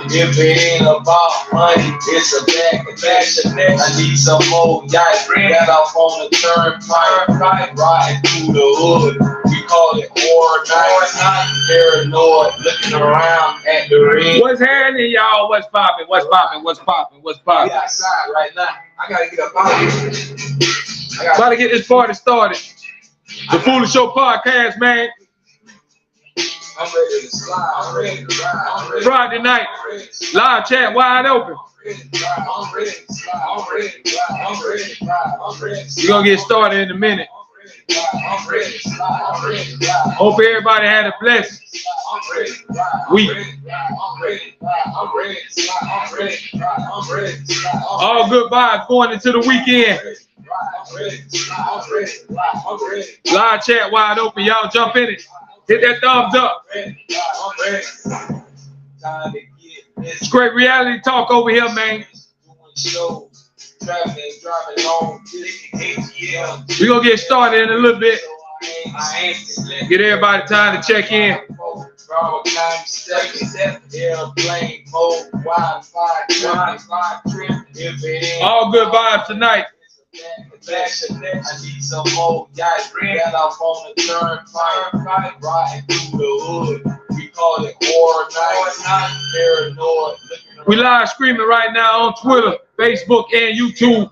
If it ain't about money, it's a back and fashion. I need some more yikes. Got off on the turnpike, riding through the hood. We call it war night. Paranoid, looking around at the ring. What's happening, y'all? What's popping? What's popping? What's popping? What's popping? We outside right now. I gotta get up out of here. About to get this party started. The Foolish Show podcast, man. I'm ready to slide. I'm ready to ride. I'm ready. Friday night, live chat wide open. I'm ready to slide. I'm ready to ride. I'm ready to ride. I'm ready to slide. We're gonna get started in a minute. I'm ready to slide. I'm ready to ride. Hope everybody had a blessed I'm ready to ride. week. I'm ready to ride. I'm ready to slide. I'm ready to ride. I'm ready to slide. All good vibes going into the weekend. I'm ready to slide. I'm ready to ride. I'm ready to Live chat wide open. Y'all jump in it. Hit that thumbs up. I'm ready. Time to get this. It's great reality talk over here, man. Doing shows, traveling, driving home, ATL. We're gonna get started in a little bit. I ain't slipping. Get everybody time to check in. Airplane mode, Wi-Fi, trip. All good vibes tonight. I need some more guys. Got off on the turnpike, riding through the hood. We call it war night. Paranoid. We live streaming right now on Twitter, Facebook, and YouTube.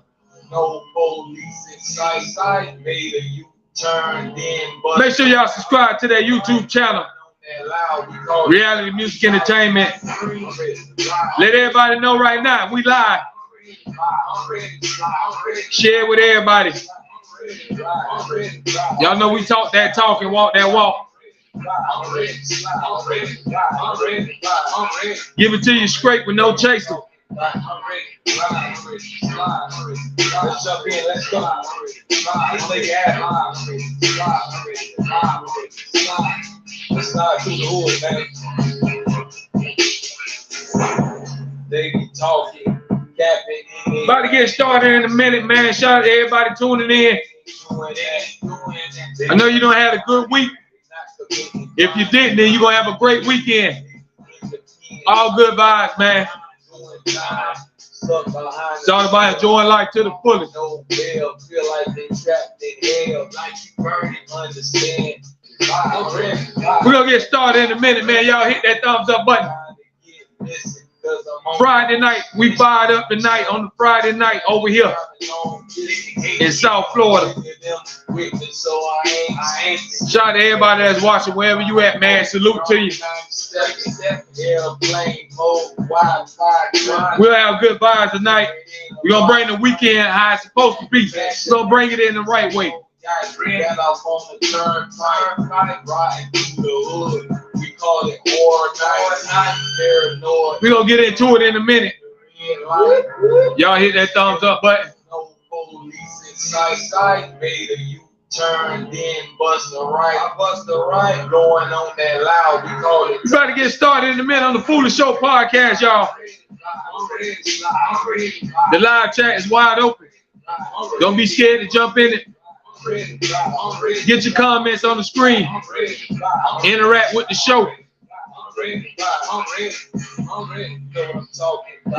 No police in sight. Made a U-turn, then but Make sure y'all subscribe to that YouTube channel, Reality Music Entertainment. Let everybody know right now, we live. Share with everybody. Y'all know we talk that talk and walk that walk. Give it to you straight with no chaser. Let's jump in, let's go. Let's make it happen. Let's slide through the hood, man. They be talking, capping. About to get started in a minute, man. Shout out to everybody tuning in. I know you don't have a good week. If you didn't, then you're going to have a great weekend. All good vibes, man. It's all about enjoying life to the fullest. We're going to get started in a minute, man. Y'all hit that thumbs up button. Friday night, we fired up tonight on the Friday night over here in South Florida. Shout out to everybody that's watching wherever you at, man. Salute to you. We'll have good vibes tonight. We're going to bring the weekend how it's supposed to be. We're going to bring it in the right way. Got off on the turnpike, riding through the hood. We call it war night. Paranoid. We're going to get into it in a minute. Y'all hit that thumbs up button. No police in sight. Made a U-turn, then bust the right. I bust the right, going on that loud. We call it. We about to get started in a minute on the Foolish Show podcast, y'all. The live chat is wide open. Don't be scared to jump in it. Get your comments on the screen. Interact with the show. We're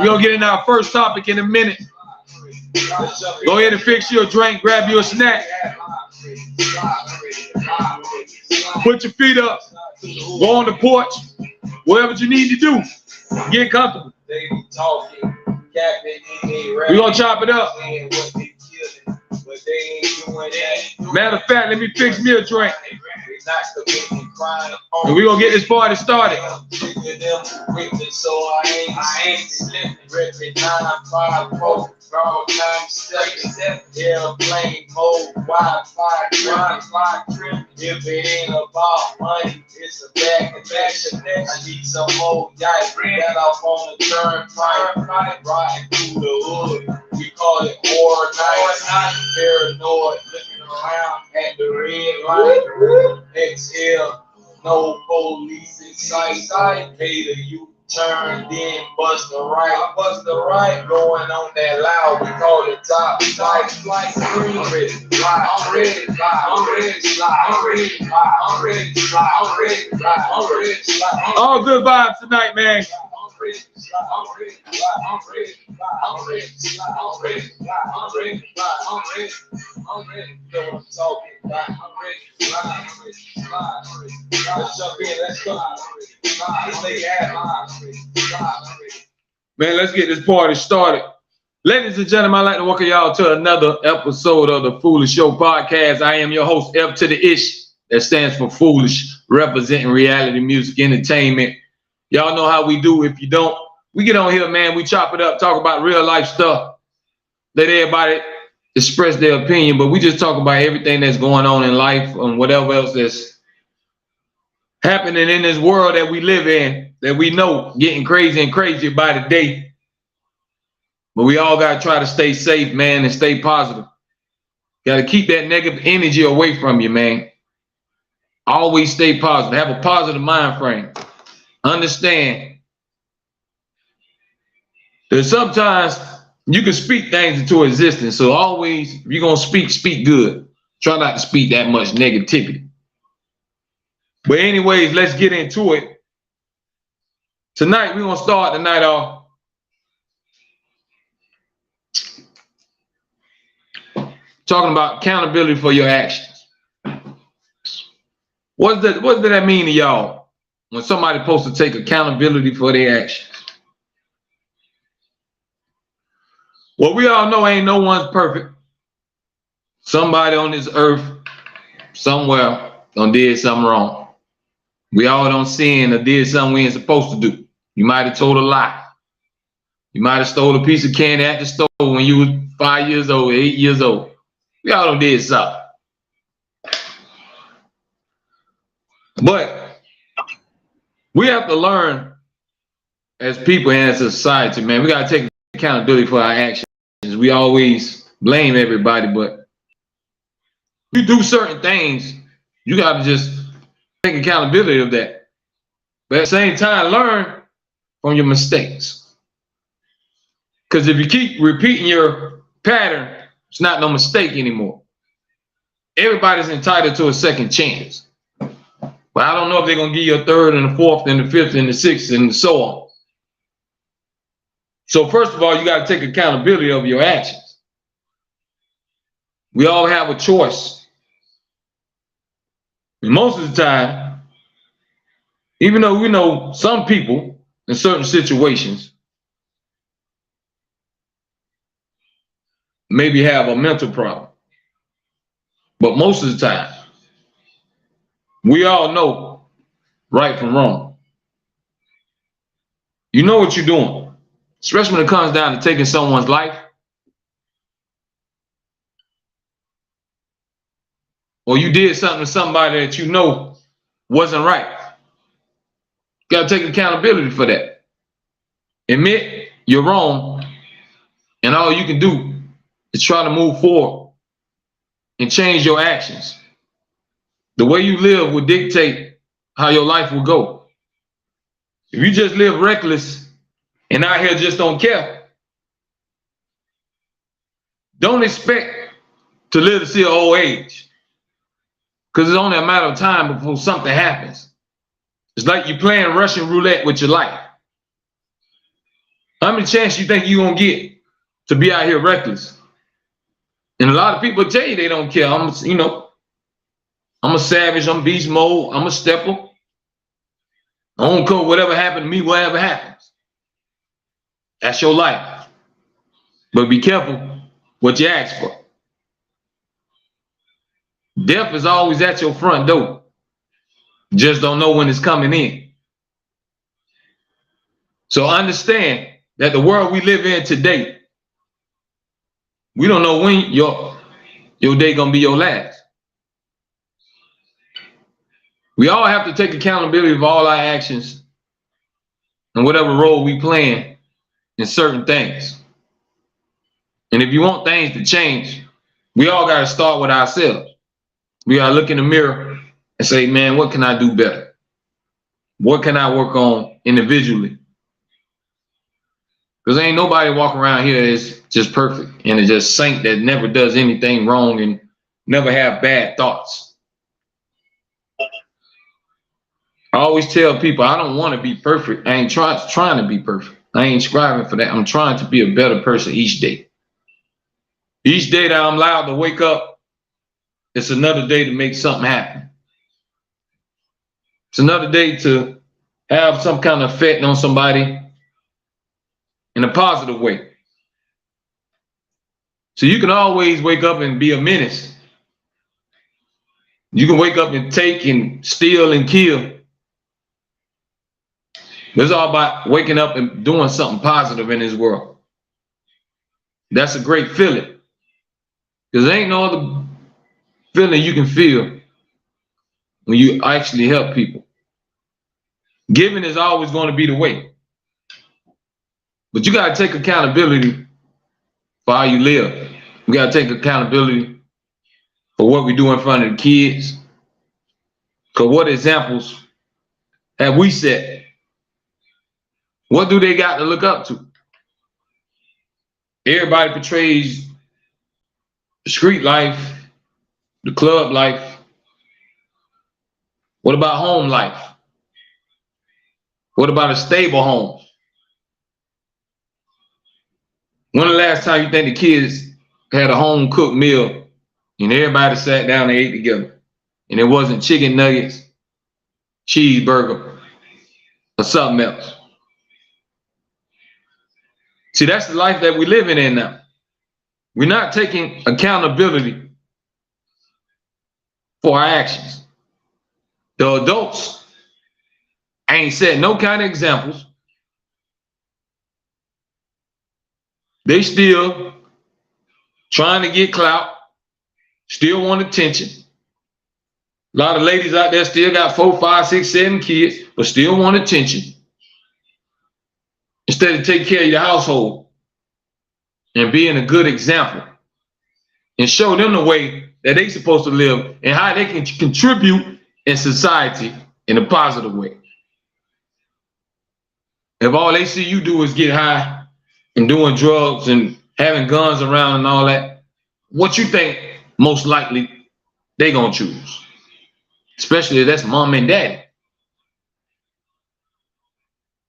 going to get in our first topic in a minute. Go ahead and fix your drink, grab you a snack. Put your feet up. Go on the porch. Whatever you need to do. Get comfortable. We're going to chop it up. Matter of fact, let me fix me a drink. And we're going to get this party started. Airplane mode, Wi-Fi, if it ain't about money, it's a back and fashion. I need some more yikes. Got off on the turnpike, riding through the hood. We call it war night. Paranoid, looking around at the red light. Exhale, no police in sight. Made a U-turn, then bust the right. I bust the right, going on that loud. We call it top flight. I'm ready to fly. I'm ready to fly. I'm ready to fly. I'm ready to fly. I'm ready to fly. I'm ready to fly. I'm ready to fly. All good vibes tonight, man. ready to slide. I'm ready to slide. I'm ready to slide. I'm ready to slide. I'm ready to slide. I'm ready to slide. I'm ready. I'm ready. You know what I'm talking about. I'm ready to slide. I'm ready to slide. I'm ready to slide. Let's jump in. Let's go. Let's make it happen. Man, let's get this party started. Ladies and gentlemen, I'd like to welcome y'all to another episode of the Foolish Show podcast. I am your host, F to the Ish. That stands for Foolish, representing reality music entertainment. Y'all know how we do. If you don't, we get on here, man. We chop it up, talk about real life stuff. Let everybody express their opinion, but we just talk about everything that's going on in life and whatever else that's happening in this world that we live in, that we know getting crazy and crazier by the day. But we all got to try to stay safe, man, and stay positive. Got to keep that negative energy away from you, man. Always stay positive. Have a positive mind frame. Understand that sometimes you can speak things into existence. So always, if you're going to speak good. Try not to speak that much negativity. But anyways, let's get into it. Tonight, we're going to start the night off talking about accountability for your actions. What does that mean to y'all when somebody's supposed to take accountability for their actions? Well, we all know ain't no one's perfect. Somebody on this earth somewhere done did something wrong. We all done sinned or did something we ain't supposed to do. You might have told a lie. You might have stole a piece of candy at the store when you was 5 years old, 8 years old. We all done did something. But we have to learn as people and as a society, man. We got to take accountability for our actions. We always blame everybody, but you do certain things, you got to just take accountability of that. But at the same time, learn from your mistakes. Because if you keep repeating your pattern, it's not no mistake anymore. Everybody's entitled to a second chance. But I don't know if they're going to give you a third and a fourth and the fifth and the sixth and so on. So first of all, you got to take accountability of your actions. We all have a choice. And most of the time, even though we know some people in certain situations maybe have a mental problem, but most of the time, we all know right from wrong. You know what you're doing, especially when it comes down to taking someone's life, or you did something to somebody that you know wasn't right. You got to take accountability for that. Admit you're wrong, and all you can do is try to move forward and change your actions. The way you live will dictate how your life will go. If you just live reckless and out here just don't care, don't expect to live to see an old age, because it's only a matter of time before something happens. It's like you're playing Russian roulette with your life. How many chances you think you're going to get to be out here reckless? And a lot of people tell you they don't care. I'm a savage, I'm beast mode, I'm a stepper. I don't care whatever happened to me, whatever happens. That's your life. But be careful what you ask for. Death is always at your front door. You just don't know when it's coming in. So understand that the world we live in today, we don't know when your day gonna be your last. We all have to take accountability of all our actions and whatever role we play in certain things. And if you want things to change, we all got to start with ourselves. We got to look in the mirror and say, man, what can I do better? What can I work on individually? Because ain't nobody walking around here is just perfect and it's just saint that never does anything wrong and never have bad thoughts. I always tell people I don't want to be perfect. I ain't trying to be perfect. I ain't striving for that. I'm trying to be a better person each day. Each day that I'm allowed to wake up, it's another day to make something happen. It's another day to have some kind of effect on somebody in a positive way. So you can always wake up and be a menace. You can wake up and take and steal and kill. It's all about waking up and doing something positive in this world. That's a great feeling. Because there ain't no other feeling you can feel when you actually help people. Giving is always going to be the way. But you got to take accountability for how you live. We got to take accountability for what we do in front of the kids. Because what examples have we set? What do they got to look up to? Everybody portrays the street life, the club life. What about home life? What about a stable home? When the last time you think the kids had a home cooked meal and everybody sat down and ate together? And it wasn't chicken nuggets, cheeseburger, or something else. See, that's the life that we're living in now. We're not taking accountability for our actions. The adults ain't set no kind of examples. They still trying to get clout, still want attention. A lot of ladies out there still got 4, 5, 6, 7 kids, but still want attention. Instead of taking care of your household and being a good example and show them the way that they supposed to live and how they can contribute in society in a positive way. If all they see you do is get high and doing drugs and having guns around and all that, what you think most likely they gonna choose? Especially if that's mom and daddy.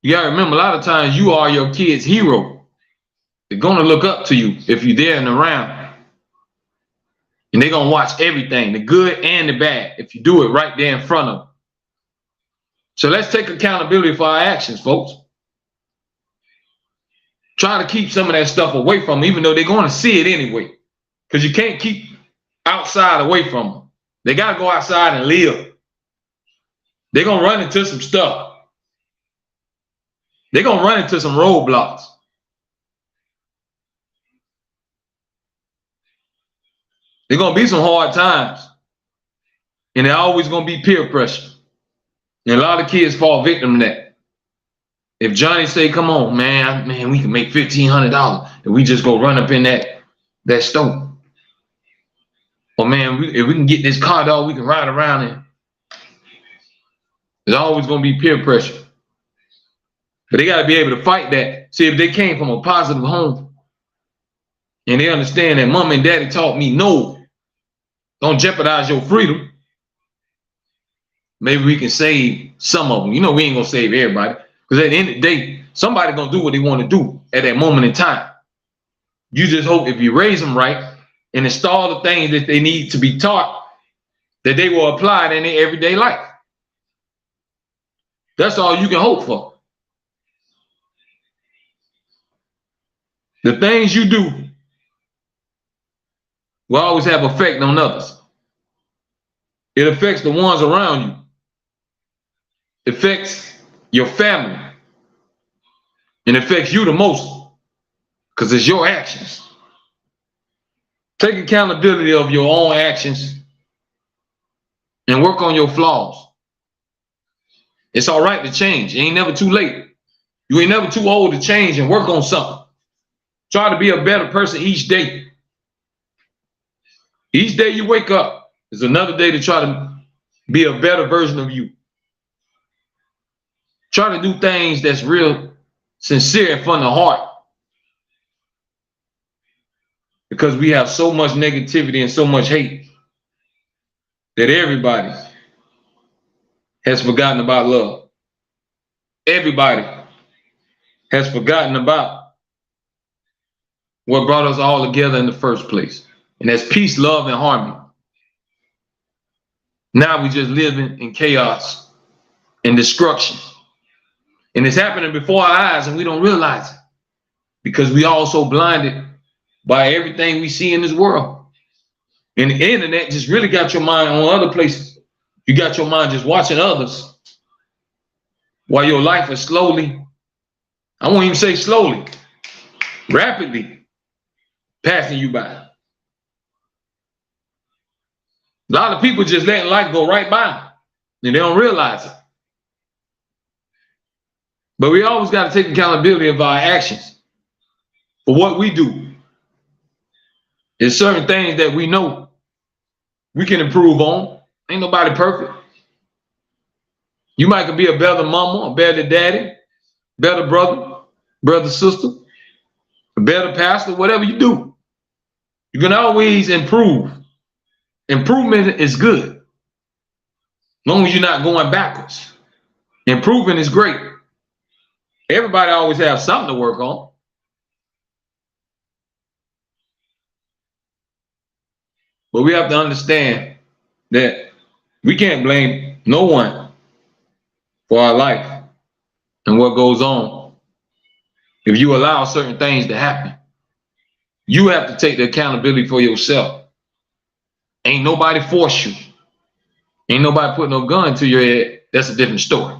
You gotta remember, a lot of times you are your kid's hero. They're gonna look up to you if you're there and around. And they're gonna watch everything, the good and the bad, if you do it right there in front of them. So let's take accountability for our actions, folks. Try to keep some of that stuff away from them, even though they're gonna see it anyway. Because you can't keep outside away from them. They gotta go outside and live. They're gonna run into some stuff. They're gonna run into some roadblocks. They're gonna be some hard times. And they're always gonna be peer pressure. And a lot of kids fall victim to that. If Johnny say, come on, man, we can make $1,500 and we just go run up in that store. Or man, if we can get this car, dog, we can ride around in. There's always gonna be peer pressure. But they gotta be able to fight that. See, if they came from a positive home and they understand that mom and daddy taught me no, don't jeopardize your freedom. Maybe we can save some of them. You know, we ain't gonna save everybody. Because at the end of the day, somebody gonna do what they want to do at that moment in time. You just hope if you raise them right and install the things that they need to be taught, that they will apply it in their everyday life. That's all you can hope for. The things you do will always have effect on others. It affects the ones around you. It affects your family. And it affects you the most because it's your actions. Take accountability of your own actions and work on your flaws. It's all right to change. It ain't never too late. You ain't never too old to change and work on something. Try to be a better person each day. Each day you wake up is another day to try to be a better version of you. Try to do things that's real sincere and from the heart. Because we have so much negativity and so much hate that everybody has forgotten about love. Everybody has forgotten about what brought us all together in the first place. And that's peace, love, and harmony. Now we just living in chaos and destruction. And it's happening before our eyes and we don't realize it because we all so blinded by everything we see in this world. And the internet just really got your mind on other places. You got your mind just watching others while your life is slowly, I won't even say slowly, rapidly passing you by. A lot of people just letting life go right by and they don't realize it. But we always got to take accountability of our actions for what we do. There's certain things that we know we can improve on. Ain't nobody perfect. You might could be a better mama, a better daddy, better brother, brother, sister, a better pastor, whatever you do. You can always improve. Improvement is good. As long as you're not going backwards. Improving is great. Everybody always has something to work on. But we have to understand that we can't blame no one for our life and what goes on. If you allow certain things to happen, you have to take the accountability for yourself. Ain't nobody force you. Ain't nobody put no gun to your head. That's a different story.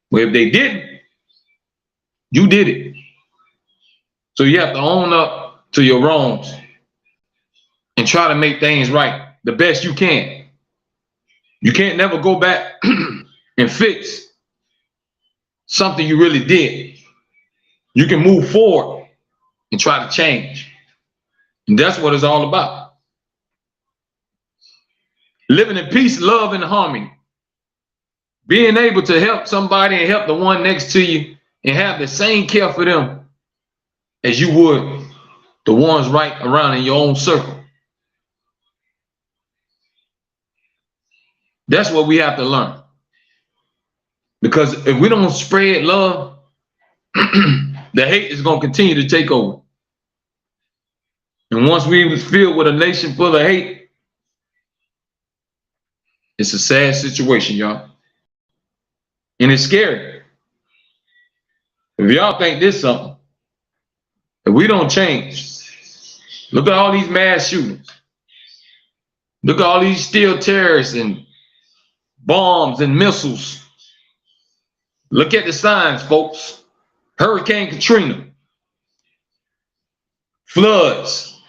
But if they didn't, you did it. So you have to own up to your wrongs and try to make things right the best you can. You can't never go back and fix something you really did. You can move forward and try to change. And that's what it's all about. Living in peace, love, and harmony. Being able to help somebody and help the one next to you and have the same care for them as you would the ones right around in your own circle. That's what we have to learn. Because if we don't spread love, the hate is going to continue to take over. And once we was filled with a nation full of hate, it's a sad situation, y'all. And it's scary. If y'all think this something, if we don't change, look at all these mass shootings. Look at all these steel terrorists and bombs and missiles. Look at the signs, folks. Hurricane Katrina. Floods.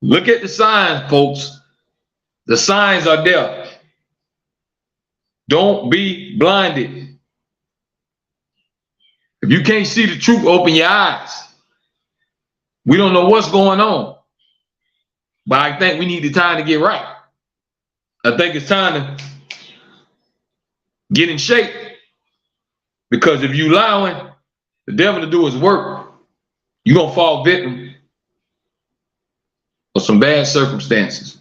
Look at the signs, folks. The signs are there. Don't be blinded. If you can't see the truth, open your eyes. We don't know what's going on. But I think we need the time to get right. I think it's time to get in shape. Because if you allowing the devil to do his work, you're going to fall victim of some bad circumstances.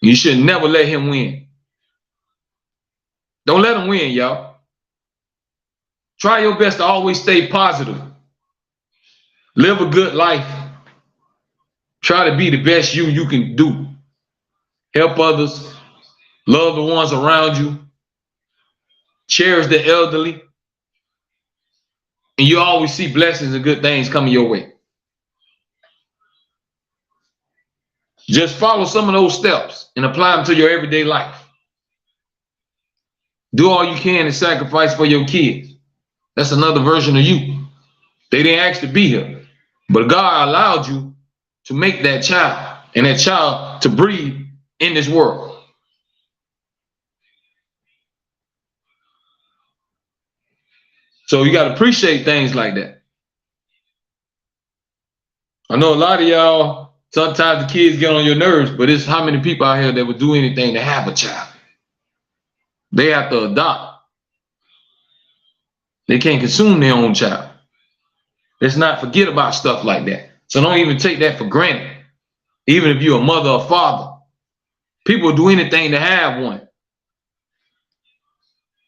You should never let him win. Don't let him win, y'all. Try your best to always stay positive. Live a good life. Try to be the best you can do. Help others. Love the ones around you. Cherish the elderly. And you always see blessings and good things coming your way. Just follow some of those steps and apply them to your everyday life. Do all you can to sacrifice for your kids. That's another version of you. They didn't ask to be here, but God allowed you to make that child and that child to breathe in this world. So you got to appreciate things like that. I know a lot of y'all, sometimes the kids get on your nerves, but it's how many people out here that would do anything to have a child. They have to adopt. They can't consume their own child. Let's not forget about stuff like that. So don't even take that for granted. Even if you're a mother or father, people do anything to have one.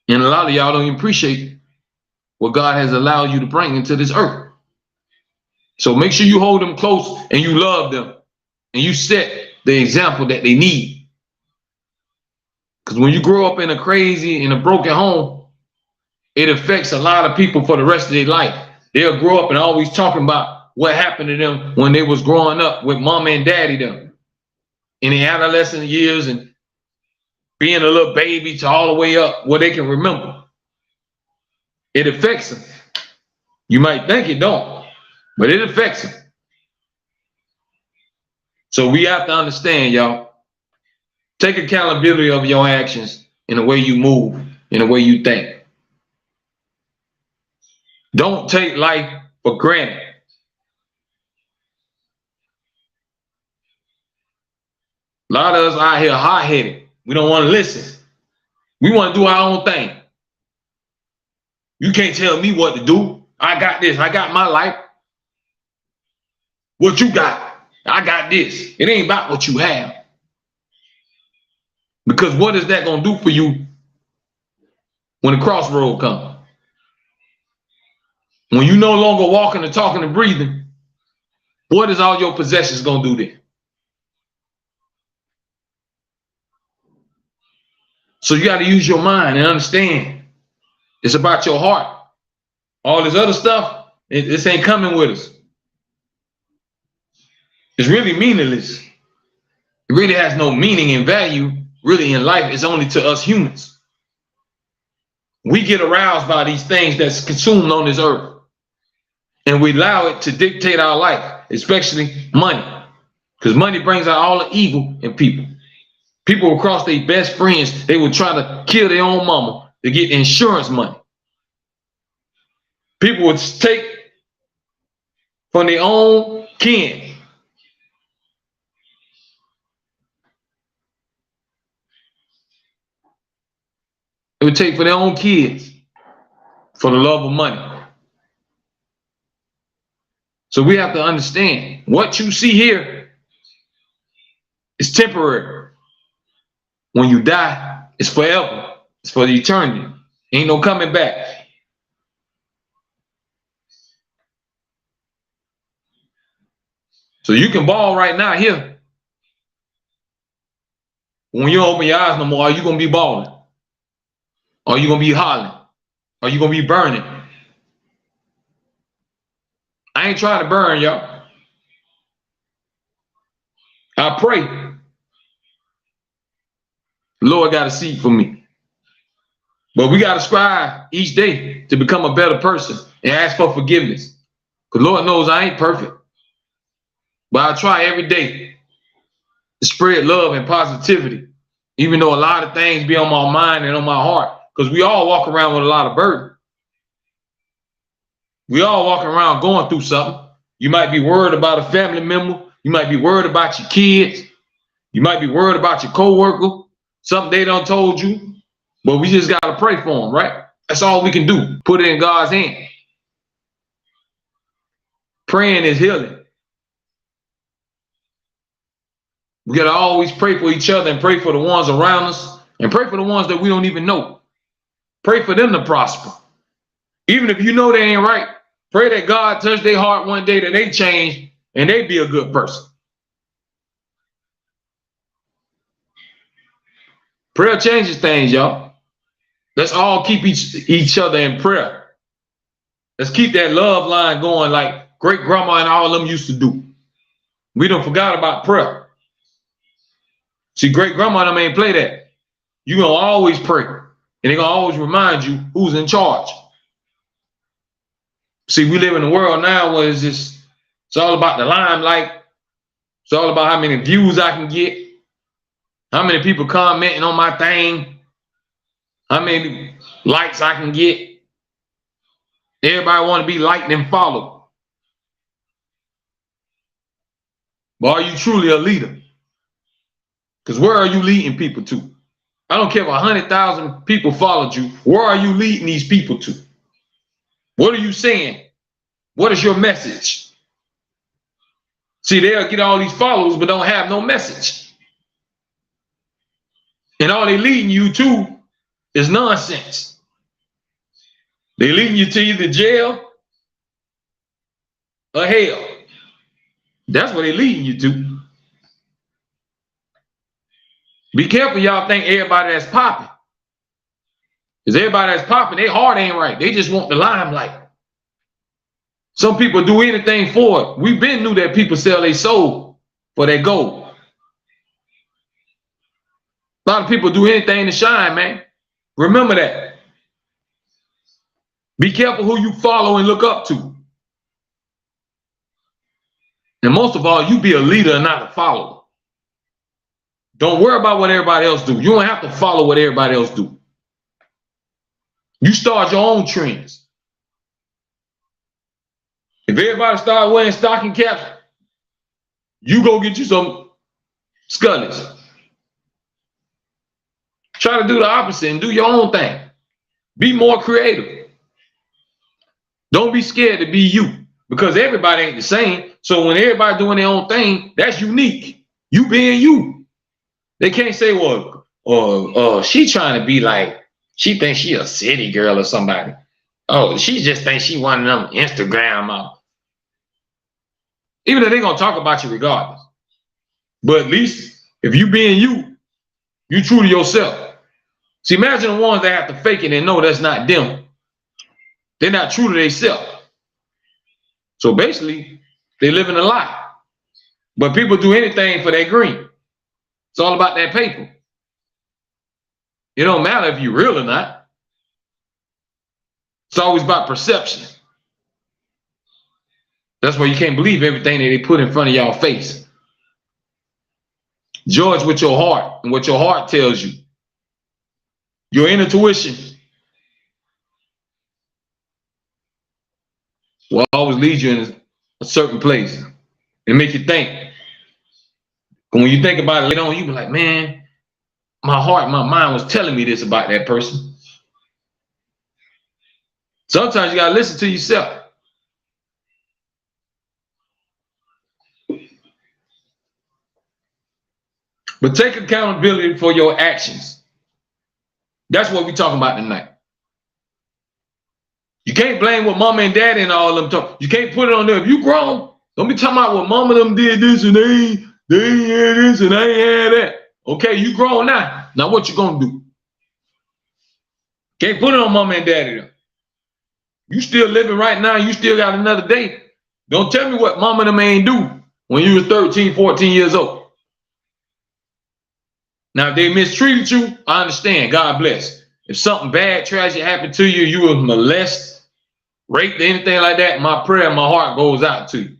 And a lot of y'all don't even appreciate what God has allowed you to bring into this earth. So make sure you hold them close and you love them and you set the example that they need. Because when you grow up in a broken home, it affects a lot of people for the rest of their life. They'll grow up and always talking about what happened to them when they was growing up with mama and daddy them in the adolescent years and being a little baby to all the way up where they can remember. It affects them. You might think it don't, but it affects them. So we have to understand, y'all. Take accountability of your actions in the way you move, in the way you think. Don't take life for granted. A lot of us out here hot-headed. We don't want to listen. We want to do our own thing. You can't tell me what to do. I got this. I got my life. What you got? I got this. It ain't about what you have. Because what is that going to do for you when the crossroad comes? When you no longer walking and talking and breathing, what is all your possessions going to do then? So you got to use your mind and understand it's about your heart. All this other stuff, this ain't coming with us. It's really meaningless. It really has no meaning and value really in life. It's only to us humans. We get aroused by these things that's consumed on this earth. And we allow it to dictate our life, especially money. Because money brings out all the evil in people. People will cross their best friends. They will try to kill their own mama to get insurance money. People would take from their own kin. They would take for their own kids for the love of money. So we have to understand what you see here is temporary. When you die, it's forever. It's for the eternity. Ain't no coming back. So you can ball right now here. When you don't open your eyes no more, are you going to be balling? Are you going to be hollering? Are you going to be burning? I ain't trying to burn, y'all. I pray. Lord got a seat for me. But we got to strive each day to become a better person and ask for forgiveness. Because Lord knows I ain't perfect. But I try every day to spread love and positivity, even though a lot of things be on my mind and on my heart. Because we all walk around with a lot of burden. We all walking around going through something. You might be worried about a family member. You might be worried about your kids. You might be worried about your coworker. Something they done told you. But we just got to pray for them, right? That's all we can do. Put it in God's hand. Praying is healing. We got to always pray for each other and pray for the ones around us and pray for the ones that we don't even know. Pray for them to prosper. Even if you know they ain't right, pray that God touch their heart one day that they change and they be a good person. Prayer changes things, y'all. Let's all keep each other in prayer. Let's keep that love line going like great grandma and all of them used to do. We don't forgot about prayer. See, great grandma and them ain't play that. You're going to always pray. And they're going to always remind you who's in charge. See, we live in a world now where it's all about the limelight. It's all about how many views I can get. How many people commenting on my thing. How many likes I can get. Everybody want to be liked and followed. But are you truly a leader? Because where are you leading people to? I don't care if 100,000 people followed you. Where are you leading these people to? What are you saying? What is your message? See, they'll get all these followers, but don't have no message. And all they leading you to is nonsense. They leading you to either jail or hell. That's what they leading you to. Be careful, y'all think everybody that's popping. Because everybody that's popping, their heart ain't right. They just want the limelight. Some people do anything for it. We've been knew that people sell their soul for their gold. A lot of people do anything to shine, man. Remember that. Be careful who you follow and look up to. And most of all, you be a leader and not a follower. Don't worry about what everybody else do. You don't have to follow what everybody else do. You start your own trends. If everybody start wearing stocking caps, you go get you some scullies. Try to do the opposite and do your own thing. Be more creative. Don't be scared to be you, because everybody ain't the same. So when everybody doing their own thing, that's unique. You being you. They can't say, well, she trying to be like, she thinks she a city girl or somebody. Oh, she just thinks she one of them Instagram models. Even though they're gonna talk about you regardless. But at least if you being you, you true to yourself. See, imagine the ones that have to fake it and know that's not them. They're not true to themselves. So basically, they live in a lie. But people do anything for their green. It's all about that paper. It don't matter if you're real or not. It's always about perception. That's why you can't believe everything that they put in front of y'all face. Judge with your heart and what your heart tells you. Your intuition will always lead you in a certain place and make you think. And when you think about it later on, you be like, man, my heart, my mind was telling me this about that person. Sometimes you gotta listen to yourself. But take accountability for your actions. That's what we're talking about tonight. You can't blame what mama and daddy and all them talk. You can't put it on them. If you grown, don't be talking about what mama them did this and they ain't had this and they ain't had that. Okay, you grown now. Now what you gonna do? Can't put it on mama and daddy though. You still living right now. You still got another day. Don't tell me what mama and them ain't do when you was 13, 14 years old. Now, if they mistreated you, I understand. God bless. If something bad, tragic happened to you, you were molested, raped, anything like that, my prayer, my heart goes out to you.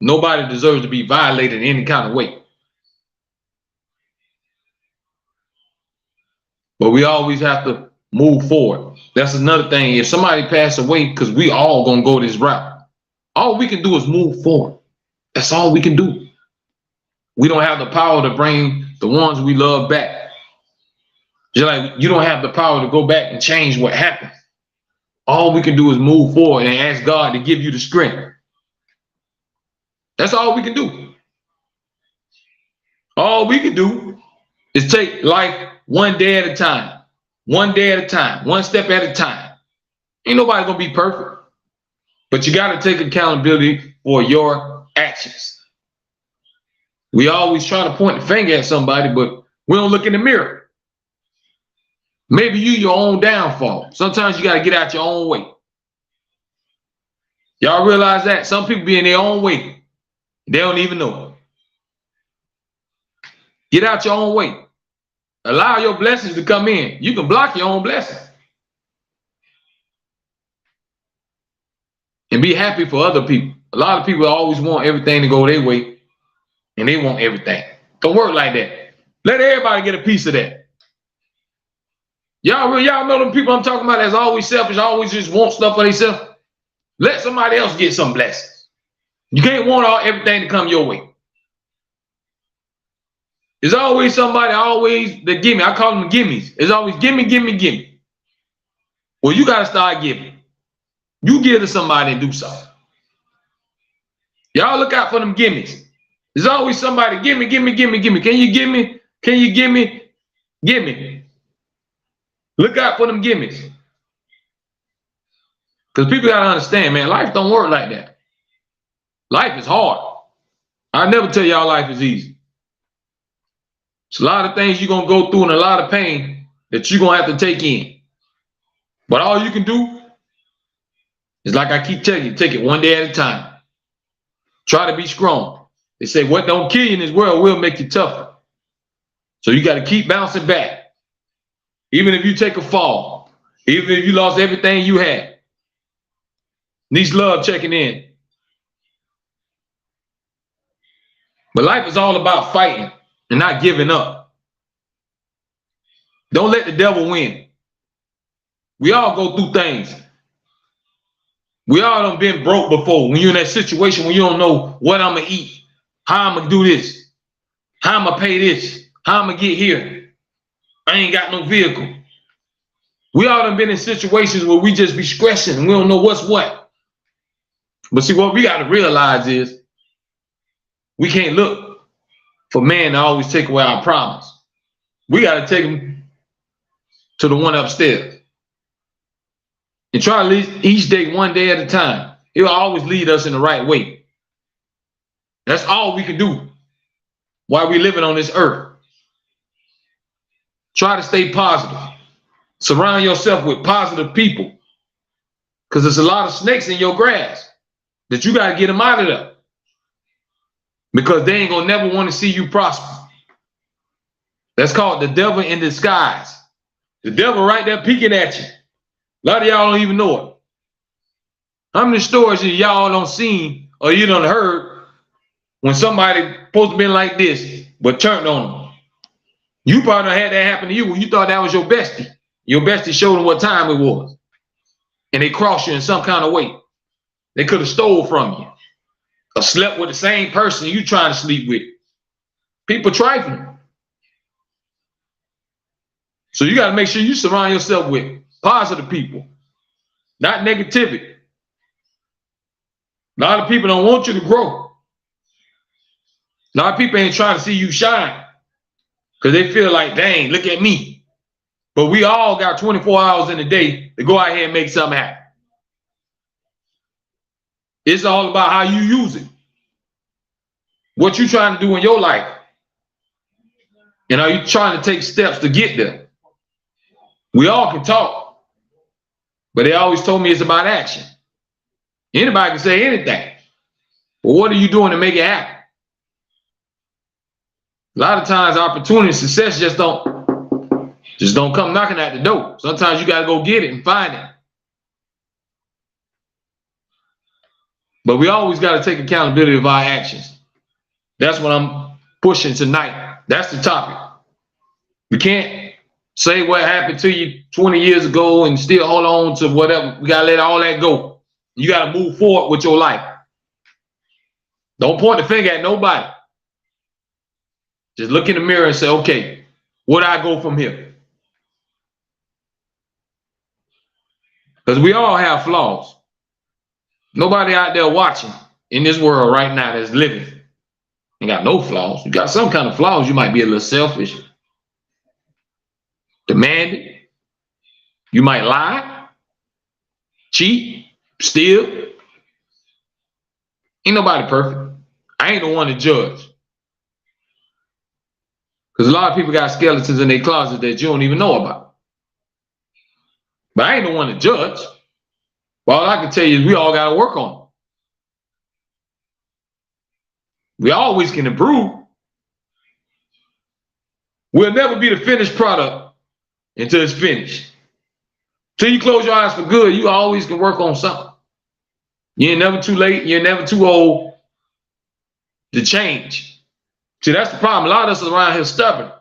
Nobody deserves to be violated in any kind of way. But we always have to move forward. That's another thing. If somebody passed away, because we all gonna go this route, all we can do is move forward. That's all we can do. We don't have the power to bring the ones we love back. Just like you don't have the power to go back and change what happened. All we can do is move forward and ask God to give you the strength. That's all we can do. All we can do is take life one day at a time. One day at a time. One step at a time. Ain't nobody gonna be perfect. But you gotta take accountability for your actions. We always try to point the finger at somebody, but we don't look in the mirror. Maybe you your own downfall. Sometimes you got to get out your own way. Y'all realize that? Some people be in their own way. They don't even know it. Get out your own way. Allow your blessings to come in. You can block your own blessings. And be happy for other people. A lot of people always want everything to go their way. And they want everything. Don't work like that. Let everybody get a piece of that. Y'all know them people I'm talking about that's always selfish, always just want stuff for themselves. Let somebody else get some blessings. You can't want everything to come your way. There's always somebody that give me. I call them gimmies. It's always gimme, gimme, gimme. Well, you got to start giving. You give to somebody and do something. Y'all look out for them gimmies. There's always somebody, gimme, gimme, gimme, gimme. Can you give me? Can you give me? Give me. Look out for them gimmies. Because people got to understand, man, life don't work like that. Life is hard. I never tell y'all life is easy. It's a lot of things you're going to go through and a lot of pain that you're going to have to take in. But all you can do is, like I keep telling you, take it one day at a time. Try to be strong. They say what don't kill you in this world will make you tougher. So you got to keep bouncing back. Even if you take a fall, even if you lost everything you had. Needs love checking in. But life is all about fighting and not giving up. Don't let the devil win. We all go through things. We all done been broke before. When you're in that situation when you don't know what I'm going to eat, how I'm going to do this, how I'm going to pay this, how I'm going to get here. I ain't got no vehicle. We all done been in situations where we just be stressing and we don't know what's what. But see, what we got to realize is we can't look for man to always take away our problems. We got to take them to the one upstairs. And try to lead each day one day at a time. It'll always lead us in the right way. That's all we can do while we're living on this earth. Try to stay positive. Surround yourself with positive people. Because there's a lot of snakes in your grass that you got to get them out of there. Because they ain't going to never want to see you prosper. That's called the devil in disguise. The devil right there peeking at you. A lot of y'all don't even know it. How many stories that y'all don't seen or you done heard when somebody supposed to be like this but turned on them? You probably had that happen to you when you thought that was your bestie. Your bestie showed them what time it was. And they crossed you in some kind of way. They could have stole from you or slept with the same person you trying to sleep with. People trifling. So you got to make sure you surround yourself with positive people, not negativity. A lot of people don't want you to grow. A lot of people ain't trying to see you shine because they feel like, dang, look at me. But we all got 24 hours in a day to go out here and make something happen. It's all about how you use it. What you trying to do in your life. And are you trying to take steps to get there? We all can talk. But they always told me it's about action. Anybody can say anything. But what are you doing to make it happen? A lot of times opportunity and success just don't come knocking at the door. Sometimes you got to go get it and find it. But we always got to take accountability of our actions. That's what I'm pushing tonight. That's the topic. We can't say what happened to you 20 years ago and still hold on to whatever. We got to let all that go. You got to move forward with your life. Don't point the finger at nobody. Just look in the mirror and say, okay, where do I go from here? Because we all have flaws. Nobody out there watching in this world right now that's living ain't got no flaws. You got some kind of flaws. You might be a little selfish, demanding. You might lie, cheat, steal. Ain't nobody perfect. I ain't the one to judge. Because a lot of people got skeletons in their closet that you don't even know about. But I ain't the one to judge. But all I can tell you is we all got to work on it. We always can improve. We'll never be the finished product until it's finished. Till you close your eyes for good, you always can work on something. You ain't never too late. You're never too old to change. See, that's the problem. A lot of us around here stubborn.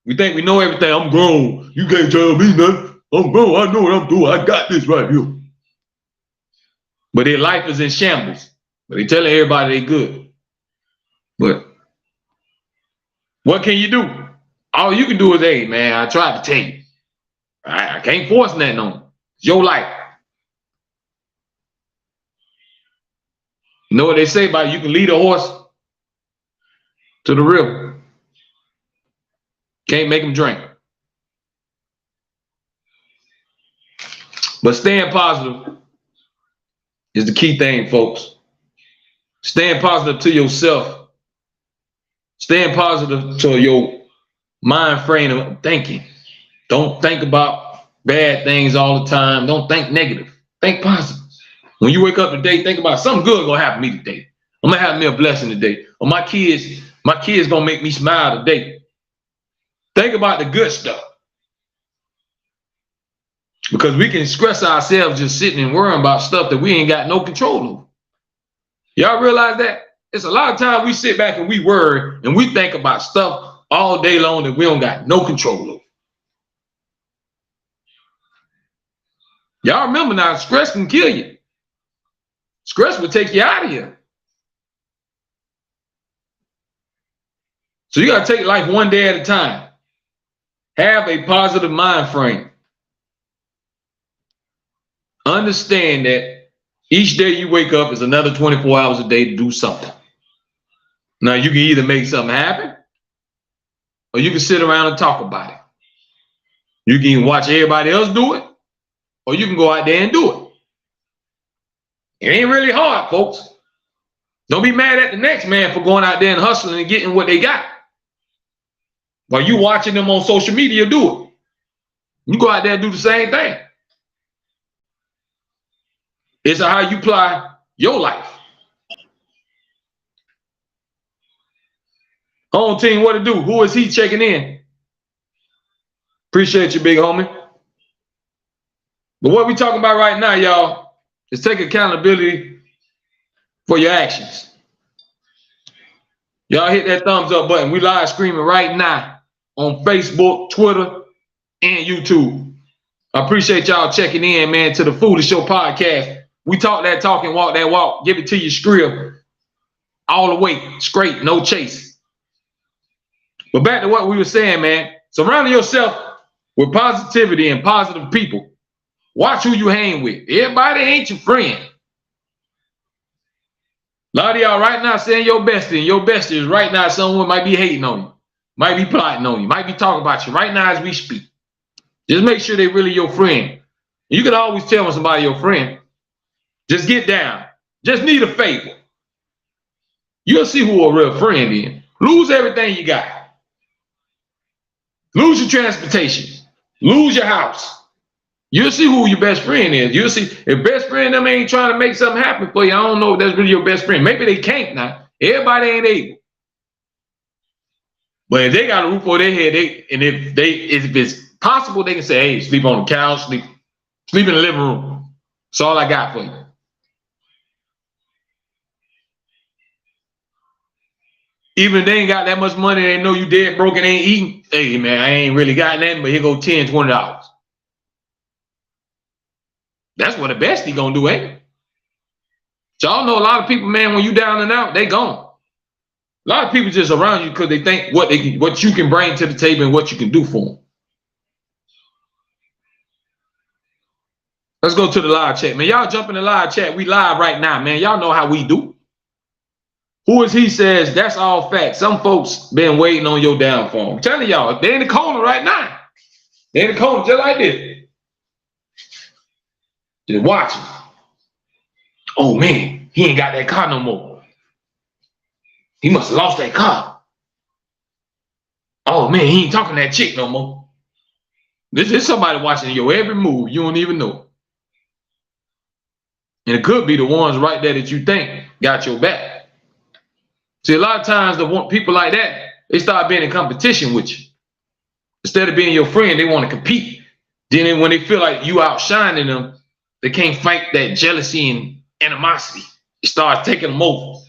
We think we know everything. I'm grown. You can't tell me nothing. I'm grown. I know what I'm doing. I got this right here. But their life is in shambles. But they telling everybody they good. But what can you do? All you can do is, hey, man, I tried to tell you. I can't force nothing on you. It's your life. You know what they say about you can lead a horse to the river. Can't make him drink. But staying positive is the key thing, folks. Staying positive to yourself. Staying positive to your mind frame of thinking. Don't think about bad things all the time. Don't think negative. Think positive. When you wake up today, think about something good gonna happen to me today. I'm gonna have me a blessing today. Or my kids gonna make me smile today. Think about the good stuff. Because we can stress ourselves just sitting and worrying about stuff that we ain't got no control over. Y'all realize that? It's a lot of times we sit back and we worry and we think about stuff all day long that we don't got no control over. Y'all remember now, stress can kill you. Stress will take you out of here. So you got to take life one day at a time. Have a positive mind frame. Understand that each day you wake up is another 24 hours a day to do something. Now you can either make something happen or you can sit around and talk about it. You can watch everybody else do it or you can go out there and do it. It ain't really hard, folks. Don't be mad at the next man for going out there and hustling and getting what they got. While you watching them on social media do it. You go out there and do the same thing. It's how you apply your life. Home team, what to do? Who is he checking in? Appreciate you, big homie. But what we talking about right now, y'all, is take accountability for your actions. Y'all hit that thumbs up button. We live streaming right now on Facebook, Twitter, and YouTube. I appreciate y'all checking in, man, to the Foolish Show podcast. We talk that talk and walk that walk. Give it to you script all the way, straight, no chase. But back to what we were saying, man. Surrounding yourself with positivity and positive people. Watch who you hang with. Everybody ain't your friend. A lot of y'all right now saying your bestie, and your bestie is right now someone might be hating on you, might be plotting on you, might be talking about you right now as we speak. Just make sure they really your friend. You can always tell when somebody your friend. Just get down. Just need a favor. You'll see who a real friend is. Lose everything you got. Lose your transportation. Lose your house. You'll see who your best friend is. You'll see if best friend them ain't trying to make something happen for you. I don't know if that's really your best friend. Maybe they can't now. Everybody ain't able. But if they got a roof over their head, if it's possible, they can say, hey, sleep on the couch, sleep in the living room. That's all I got for you. Even if they ain't got that much money, they know you dead broke and ain't eating. Hey, man, I ain't really got nothing, but here go $10, $20. That's what a bestie gonna do, ain't it? Y'all know a lot of people, man, when you down and out, they gone. A lot of people just around you because they think what you can bring to the table and what you can do for them. Let's go to the live chat, man. Y'all jump in the live chat. We live right now, man. Y'all know how we do. Who is he says, that's all facts. Some folks been waiting on your downfall. I'm telling y'all, they're in the corner right now. They're in the corner just like this. Just watching. Oh, man, he ain't got that car no more. He must have lost that car. Oh, man, he ain't talking to that chick no more. This is somebody watching your every move. You don't even know. And it could be the ones right there that you think got your back. See, a lot of times the people like that, they start being in competition with you. Instead of being your friend, they want to compete. Then when they feel like you outshining them, they can't fight that jealousy and animosity. It starts taking them over.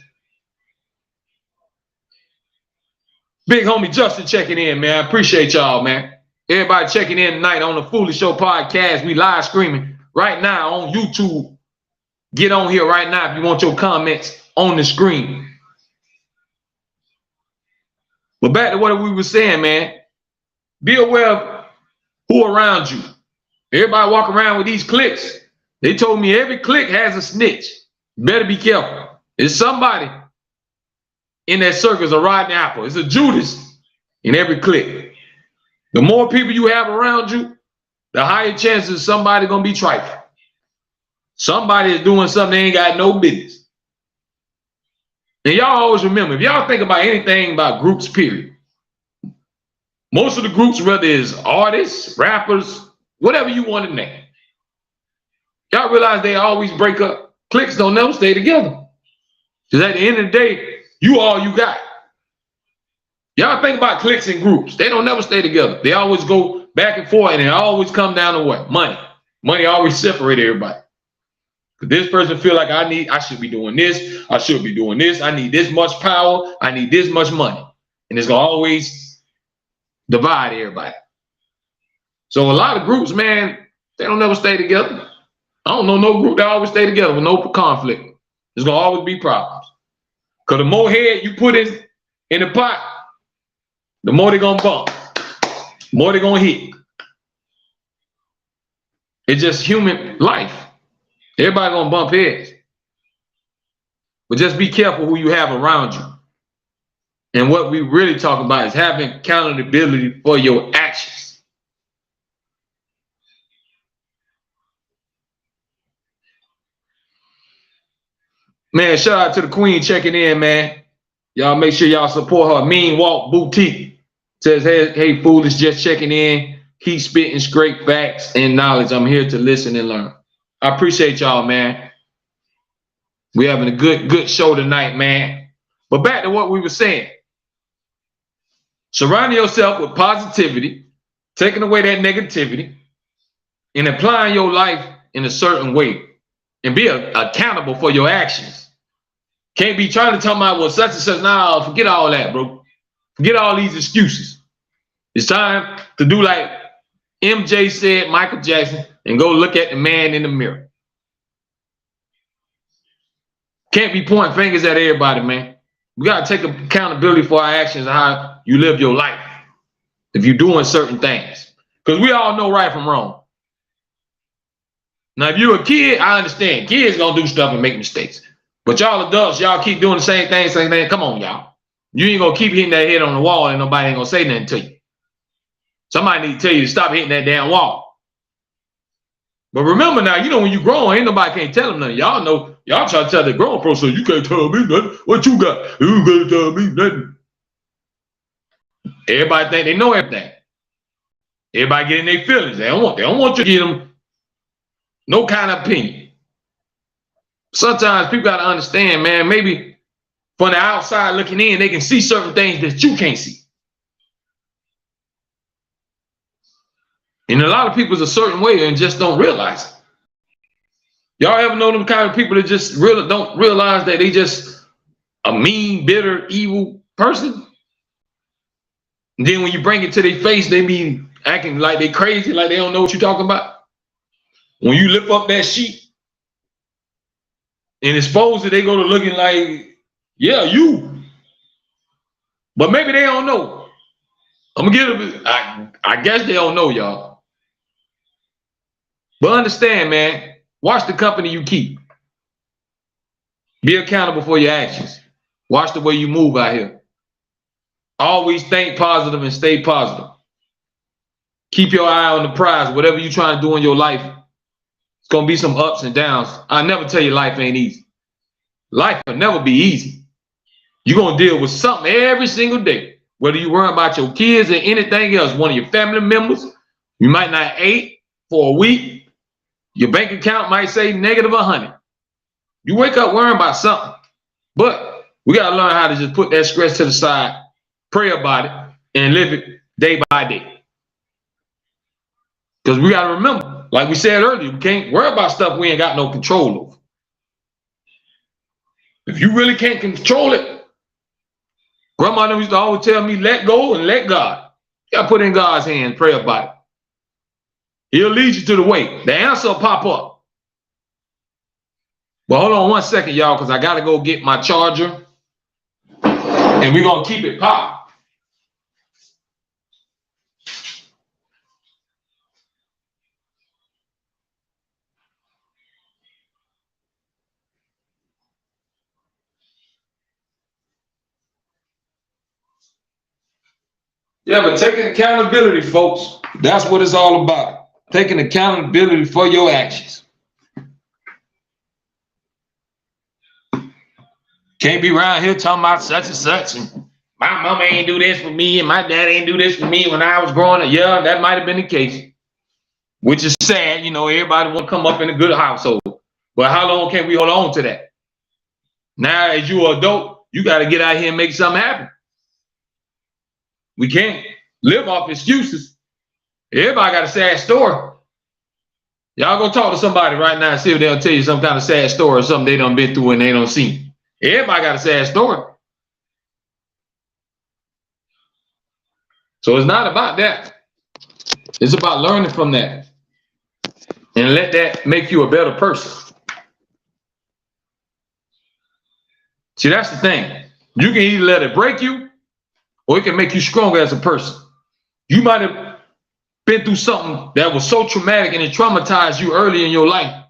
Big homie Justin checking in, man. I appreciate y'all, man. Everybody checking in tonight on the Foolish Show podcast. We live streaming right now on YouTube. Get on here right now if you want your comments on the screen. But back to what we were saying, man. Be aware of who around you. Everybody walk around with these cliques. They told me every clique has a snitch. You better be careful. There's somebody in that circus, a rotten apple. It's a Judas in every clique. The more people you have around you, the higher chances somebody gonna be trifling. Somebody is doing something they ain't got no business. And y'all always remember, if y'all think about anything about groups, period, most of the groups, whether it's artists, rappers, whatever you want to name, y'all realize they always break up. Cliques don't never stay together. Because at the end of the day, you all you got. Y'all think about cliques and groups. They don't never stay together. They always go back and forth, and it always come down to what? Money. Money always separate everybody. Because this person feel like I should be doing this. I should be doing this. I need this much power. I need this much money. And it's going to always divide everybody. So a lot of groups, man, they don't never stay together. I don't know no group that always stay together with no conflict. There's going to always be problems. Because the more head you put in the pot, the more they're going to bump. The more they're going to hit. It's just human life. Everybody going to bump heads. But just be careful who you have around you. And what we really talk about is having accountability for your actions. Man, shout out to the queen checking in, man. Y'all make sure y'all support her. Mean Walk Boutique says, hey, foolish, just checking in. Keep spitting straight facts and knowledge. I'm here to listen and learn. I appreciate y'all, man. We're having a good show tonight, man. But back to what we were saying. Surround yourself with positivity, taking away that negativity, and applying your life in a certain way. And be accountable for your actions. Can't be trying to tell me, well, such and such. Nah, forget all that, bro. Forget all these excuses. It's time to do like MJ said, Michael Jackson, and go look at the man in the mirror. Can't be pointing fingers at everybody, man. We got to take accountability for our actions and how you live your life if you're doing certain things. Because we all know right from wrong. Now, if you're a kid, I understand. Kids going to do stuff and make mistakes. But y'all adults, y'all keep doing the same thing. Come on, y'all. You ain't going to keep hitting that head on the wall and nobody ain't going to say nothing to you. Somebody need to tell you to stop hitting that damn wall. But remember now, you know when you grow, ain't nobody can't tell them nothing. Y'all know, y'all try to tell the grown person, you can't tell me nothing. What you got? You can't tell me nothing. Everybody think they know everything. Everybody get in their feelings. They don't want you to give them no kind of opinion. Sometimes people got to understand, man, maybe from the outside looking in, they can see certain things that you can't see. And a lot of people's a certain way and just don't realize it. Y'all ever know them kind of people that just really don't realize that they just a mean, bitter, evil person? And then when you bring it to their face, they be acting like they crazy, like they don't know what you're talking about. When you lift up that sheet and expose it, they go to looking like, yeah, you. But maybe they don't know. I'm gonna give it. I guess they don't know, y'all. But understand, man, watch the company you keep. Be accountable for your actions. Watch the way you move out here. Always think positive and stay positive. Keep your eye on the prize. Whatever you're trying to do in your life, it's going to be some ups and downs. I never tell you life ain't easy. Life will never be easy. You're going to deal with something every single day. Whether you worry about your kids or anything else, one of your family members, you might not eat for a week. Your bank account might say negative 100. You wake up worrying about something. But we got to learn how to just put that stress to the side, pray about it, and live it day by day. Because we got to remember, like we said earlier, we can't worry about stuff we ain't got no control over. If you really can't control it, grandma used to always tell me, let go and let God. You got to put it in God's hands, pray about it. He'll lead you to the way. The answer will pop up. But hold on one second, y'all, because I got to go get my charger. And we're going to keep it popped. Yeah, but taking accountability, folks, that's what it's all about. Taking accountability for your actions. Can't be around here talking about such and such. And my mama ain't do this for me, and my dad ain't do this for me when I was growing up. Yeah, that might have been the case, which is sad. You know, everybody want to come up in a good household. But how long can we hold on to that? Now, as you are adult, you got to get out here and make something happen. We can't live off excuses. Everybody got a sad story. Y'all go talk to somebody right now and see if they'll tell you some kind of sad story or something they done been through and they don't see. Everybody got a sad story. So it's not about that. It's about learning from that. And let that make you a better person. See, that's the thing. You can either let it break you or it can make you stronger as a person. You might have been through something that was so traumatic and it traumatized you early in your life.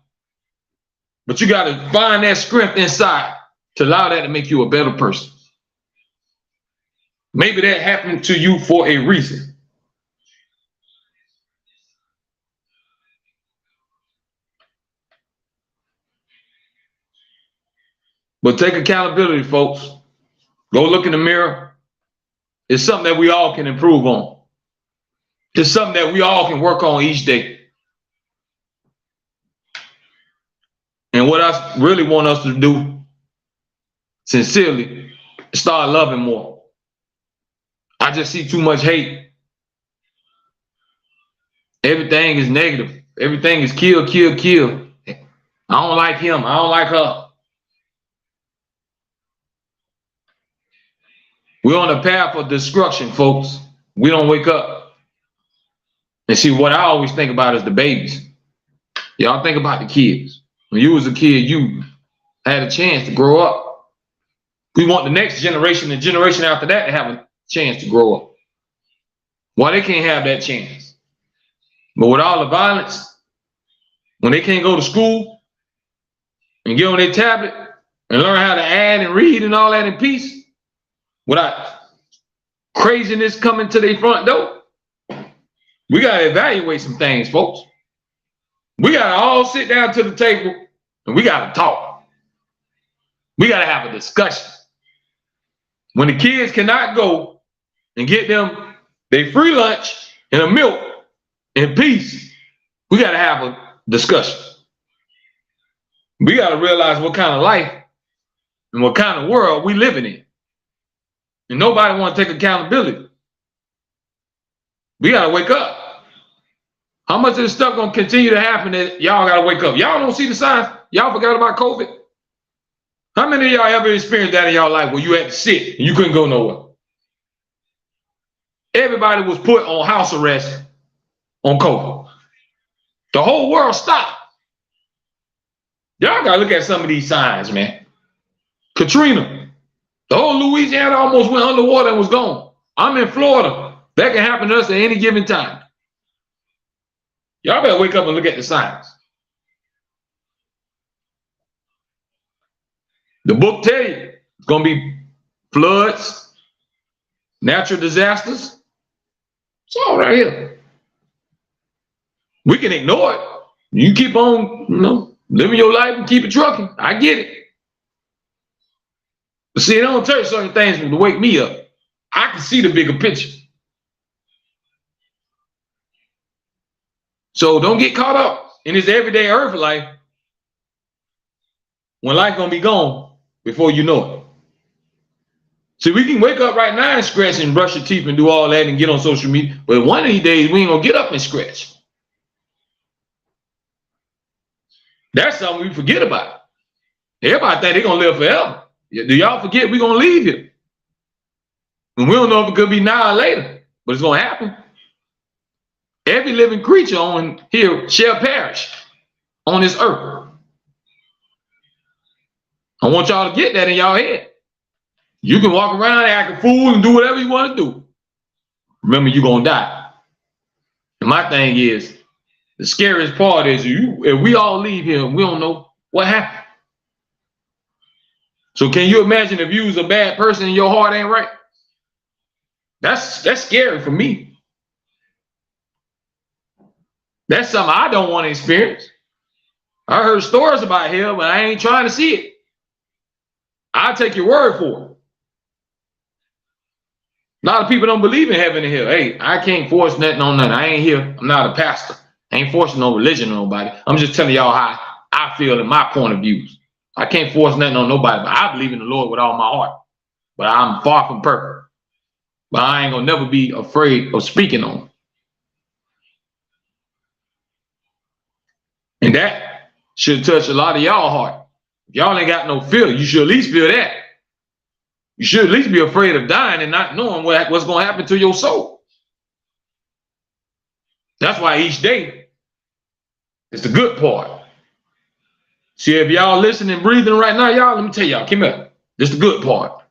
But you got to find that strength inside to allow that to make you a better person. Maybe that happened to you for a reason. But take accountability, folks. Go look in the mirror. It's something that we all can improve on. It's something that we all can work on each day. And what I really want us to do, sincerely, is start loving more. I just see too much hate. Everything is negative. Everything is kill, kill, kill. I don't like him. I don't like her. We're on a path of destruction, folks. We don't wake up. And see, what I always think about is the babies. Y'all think about the kids. When you was a kid, you had a chance to grow up. We want the next generation, the generation after that, to have a chance to grow up. Why they can't have that chance? But with all the violence, when they can't go to school and get on their tablet and learn how to add and read and all that in peace, without craziness coming to their front door, we got to evaluate some things, folks. We got to all sit down to the table and we got to talk. We got to have a discussion. When the kids cannot go and get them their free lunch and a milk in peace, we got to have a discussion. We got to realize what kind of life and what kind of world we living in. And nobody want to take accountability. We got to wake up. How much of this stuff going to continue to happen that y'all got to wake up? Y'all don't see the signs? Y'all forgot about COVID? How many of y'all ever experienced that in y'all life where you had to sit and you couldn't go nowhere? Everybody was put on house arrest on COVID. The whole world stopped. Y'all got to look at some of these signs, man. Katrina. The whole Louisiana almost went underwater and was gone. I'm in Florida. That can happen to us at any given time. Y'all better wake up and look at the signs. The book tell you it's going to be floods, natural disasters. It's all right here. We can ignore it. You keep on, living your life and keep it trucking. I get it. But see, it don't take certain things to wake me up. I can see the bigger picture. So don't get caught up in this everyday earth life when life gonna be gone before you know it. See, we can wake up right now and scratch and brush your teeth and do all that and get on social media, but one of these days we ain't gonna get up and scratch. That's something we forget about. Everybody think they're gonna live forever. Do y'all forget we're gonna leave here? And we don't know if it could be now or later, but it's gonna happen. Every living creature on here shall perish on this earth. I want y'all to get that in y'all head. You can walk around and act a fool and do whatever you want to do. Remember, you're gonna die. And my thing is, the scariest part is if we all leave here and we don't know what happened. So can you imagine if you was a bad person and your heart ain't right? That's scary for me. That's something I don't want to experience. I heard stories about hell, but I ain't trying to see it. I'll take your word for it. A lot of people don't believe in heaven and hell. Hey, I can't force nothing on nothing. I ain't here. I'm not a pastor. I ain't forcing no religion on nobody. I'm just telling y'all how I feel in my point of views. I can't force nothing on nobody, but I believe in the Lord with all my heart. But I'm far from perfect. But I ain't gonna never be afraid of speaking on it. And that should touch a lot of y'all heart. If y'all ain't got no fear, you should at least feel that. You should at least be afraid of dying and not knowing what's going to happen to your soul. That's why each day is the good part. See, if y'all listening, breathing right now, y'all, let me tell y'all, come here. This is the good part.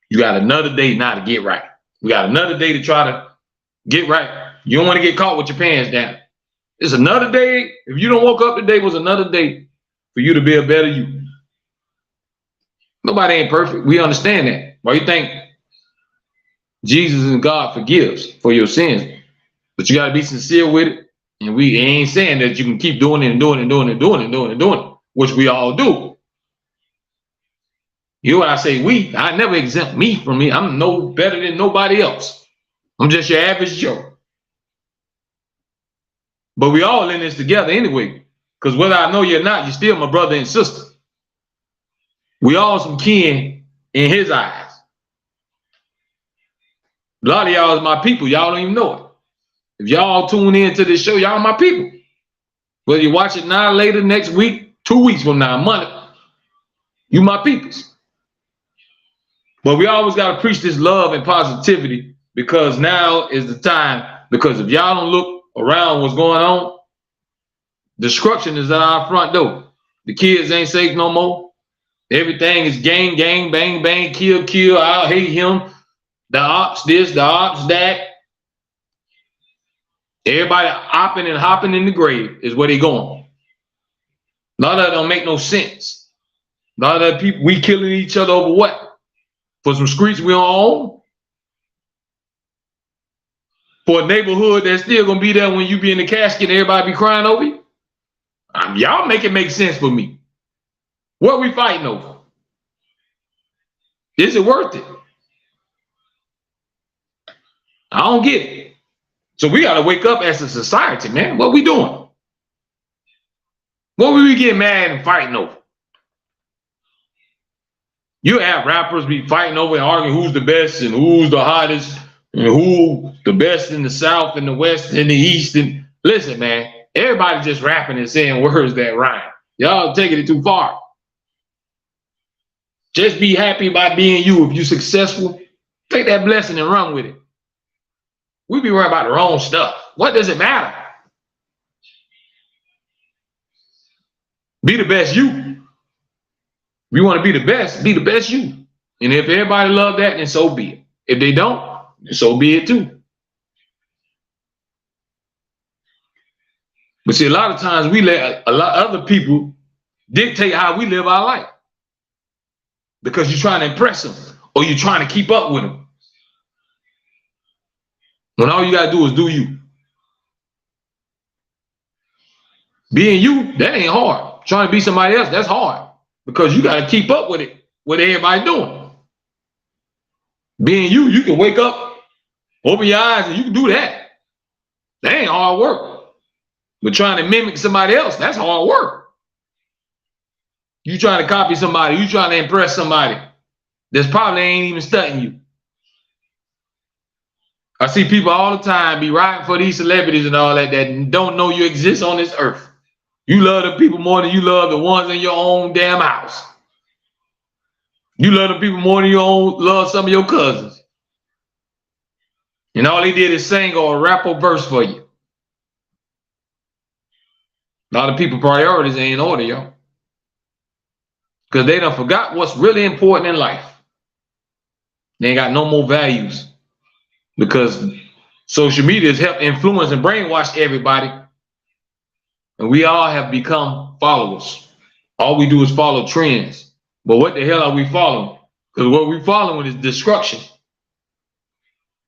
You got another day now to get right. We got another day to try to get right. You don't want to get caught with your pants down. It's another day. If you don't woke up today, was another day for you to be a better you. Nobody ain't perfect. We understand that. Why you think Jesus and God forgives for your sins? But you got to be sincere with it. And we ain't saying that you can keep doing it and doing it and doing it and doing it and doing it and doing it, which we all do. You know what I say? I never exempt me from me. I'm no better than nobody else. I'm just your average Joe. But we all in this together anyway. Because whether I know you or not, you're still my brother and sister. We all some kin in his eyes. A lot of y'all is my people. Y'all don't even know it. If y'all tune in to this show, y'all my people. Whether you watch it now, later, next week, 2 weeks from now, Monday, you my peoples. But we always got to preach this love and positivity, because now is the time. Because if y'all don't look around what's going on, destruction is at our front door. The kids ain't safe no more. Everything is gang, gang, bang, bang, kill, kill. I'll hate him. The ops this, the ops that. Everybody hopping and hopping in the grave is where they going. A lot of that don't make no sense. A lot of that people, we killing each other over what? For some streets we don't own? For a neighborhood that's still gonna be there when you be in the casket and everybody be crying over you? Y'all make it make sense for me. What we fighting over? Is it worth it? I don't get it. So we gotta wake up as a society, man. What we doing? What we getting mad and fighting over? You have rappers be fighting over and arguing who's the best and who's the hottest and who the best in the South and the West and the East. And listen, man, everybody just rapping and saying words that rhyme. Y'all taking it too far. Just be happy by being you. If you're successful, take that blessing and run with it. We be worrying about the wrong stuff. What does it matter? Be the best you. If you want to be the best you. And if everybody love that, then so be it. If they don't, then so be it too. But see, a lot of times we let a lot of other people dictate how we live our life. Because you're trying to impress them or you're trying to keep up with them. When all you gotta do is do you. Being you, that ain't hard. Trying to be somebody else, that's hard. Because you gotta keep up with it, what everybody doing. Being you, you can wake up, open your eyes, and you can do that. That ain't hard work. But trying to mimic somebody else, that's hard work. You trying to copy somebody, you trying to impress somebody that's probably ain't even studying you. I see people all the time be writing for these celebrities and all that don't know you exist on this earth. You love the people more than you love the ones in your own damn house. You love the people more than you love some of your cousins. And all they did is sing or rap a verse for you. A lot of people priorities ain't in order, yo. Because they done forgot what's really important in life. They ain't got no more values. Because social media has helped influence and brainwash everybody. And we all have become followers. All we do is follow trends. But what the hell are we following? Because what we're following is destruction.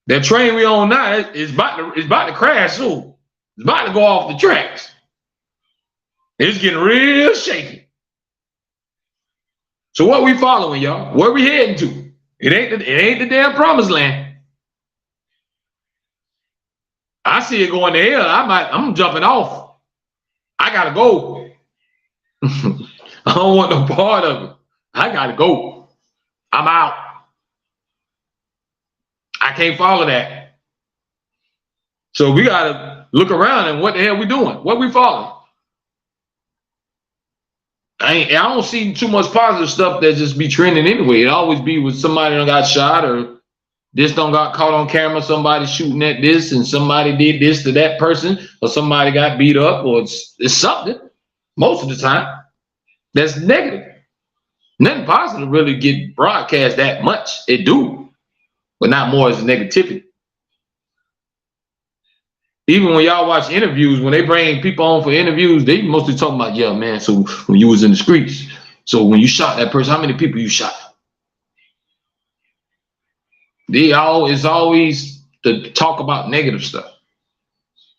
That train we on now is about to crash soon. It's about to go off the tracks. It's getting real shaky. So what we following, y'all? Where we heading to? It ain't the damn promised land. I see it going to hell. I'm jumping off. I gotta go. I don't want no part of it. I gotta go. I'm out. I can't follow that. So we gotta look around and what the hell we doing? What we following? I don't see too much positive stuff that just be trending anyway. It always be with somebody that got shot or this don't got caught on camera, somebody shooting at this and somebody did this to that person or somebody got beat up or it's something most of the time that's negative. Nothing positive really get broadcast that much. It do, but not more as negativity. Even when y'all watch interviews, when they bring people on for interviews, they mostly talking about, yeah, man, so when you was in the streets, so when you shot that person, how many people you shot? It's always to talk about negative stuff.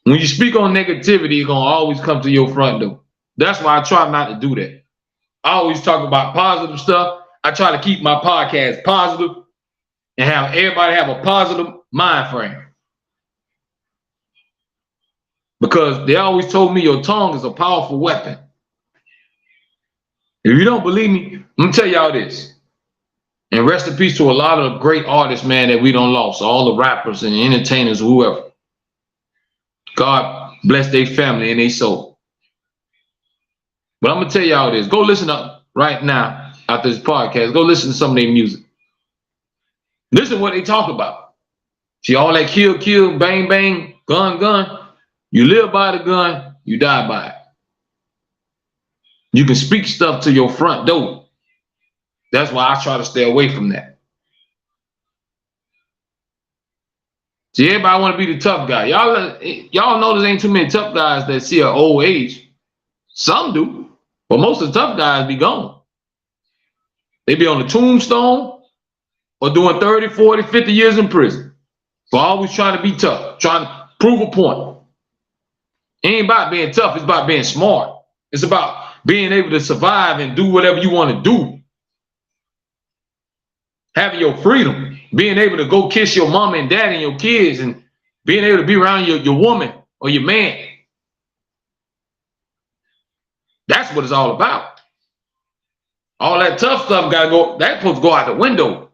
When you speak on negativity, it's gonna always come to your front door. That's why I try not to do that. I always talk about positive stuff. I try to keep my podcast positive and have everybody have a positive mind frame. Because they always told me your tongue is a powerful weapon. If you don't believe me, I'm gonna tell y'all this. And rest in peace to a lot of great artists, man, that we don't lost. All the rappers and entertainers, whoever. God bless their family and their soul. But I'm gonna tell y'all this. Go listen up right now after this podcast. Go listen to some of their music. Listen to what they talk about. See all that kill, kill, bang, bang, gun, gun. You live by the gun, you die by it. You can speak stuff to your front door. That's why I try to stay away from that. See, everybody want to be the tough guy. Y'all know there ain't too many tough guys that see an old age. Some do, but most of the tough guys be gone. They be on the tombstone or doing 30, 40, 50 years in prison. For always trying to be tough, trying to prove a point. It ain't about being tough, it's about being smart. It's about being able to survive and do whatever you want to do. Having your freedom, being able to go kiss your mom and dad and your kids and being able to be around your woman or your man. That's what it's all about. All that tough stuff gotta go, that's supposed to go out the window.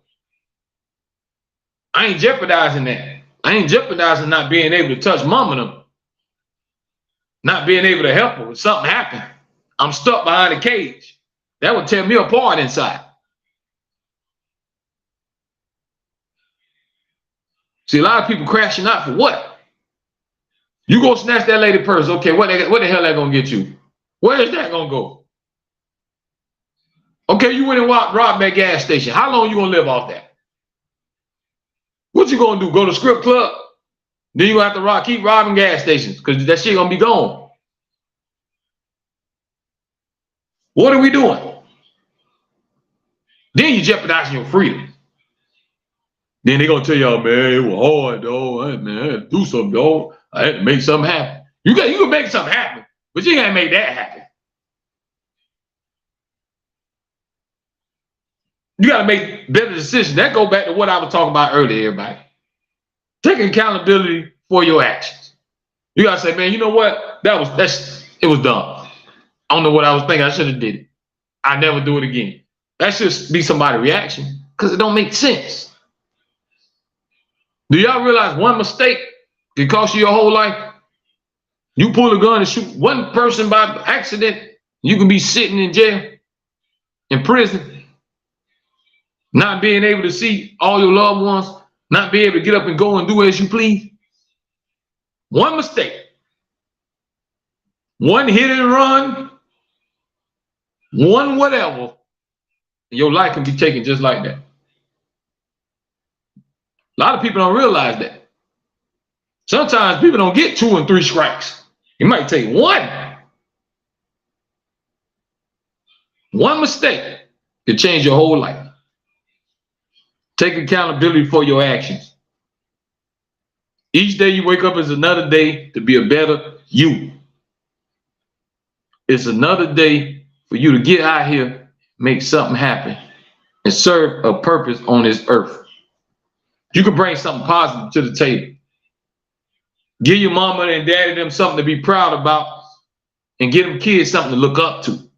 I ain't jeopardizing that. I ain't jeopardizing not being able to touch mom and them. Not being able to help her when something happened. I'm stuck behind a cage. That would tear me apart inside. See, a lot of people crashing out for what? You go snatch that lady purse. Okay, what the hell that gonna get you? Where is that gonna go? Okay, you went and robbed that gas station. How long you gonna live off that? What you gonna do? Go to strip club? Then you gonna have to keep robbing gas stations because that shit gonna be gone. What are we doing? Then you jeopardizing your freedom. Then they gonna tell y'all, man, it was hard, though. I had to do something, though. I had to make something happen. You can make something happen, but you ain't gotta make that happen. You gotta make better decisions. That go back to what I was talking about earlier, everybody. Take accountability for your actions. You gotta say, man, you know what? It was dumb. I don't know what I was thinking. I should have did it. I never do it again. That should be somebody's reaction because it don't make sense. Do y'all realize one mistake can cost you your whole life? You pull a gun and shoot one person by accident, you can be sitting in jail, in prison, not being able to see all your loved ones, not being able to get up and go and do as you please. One mistake, one hit and run, one whatever, your life can be taken just like that. A lot of people don't realize that. Sometimes people don't get 2 and 3 strikes. You might take one. One mistake can change your whole life. Take accountability for your actions. Each day you wake up is another day to be a better you. It's another day for you to get out here make something happen and serve a purpose on this earth. You can bring something positive to the table. Give your mama and daddy them something to be proud about, and give them kids something to look up to.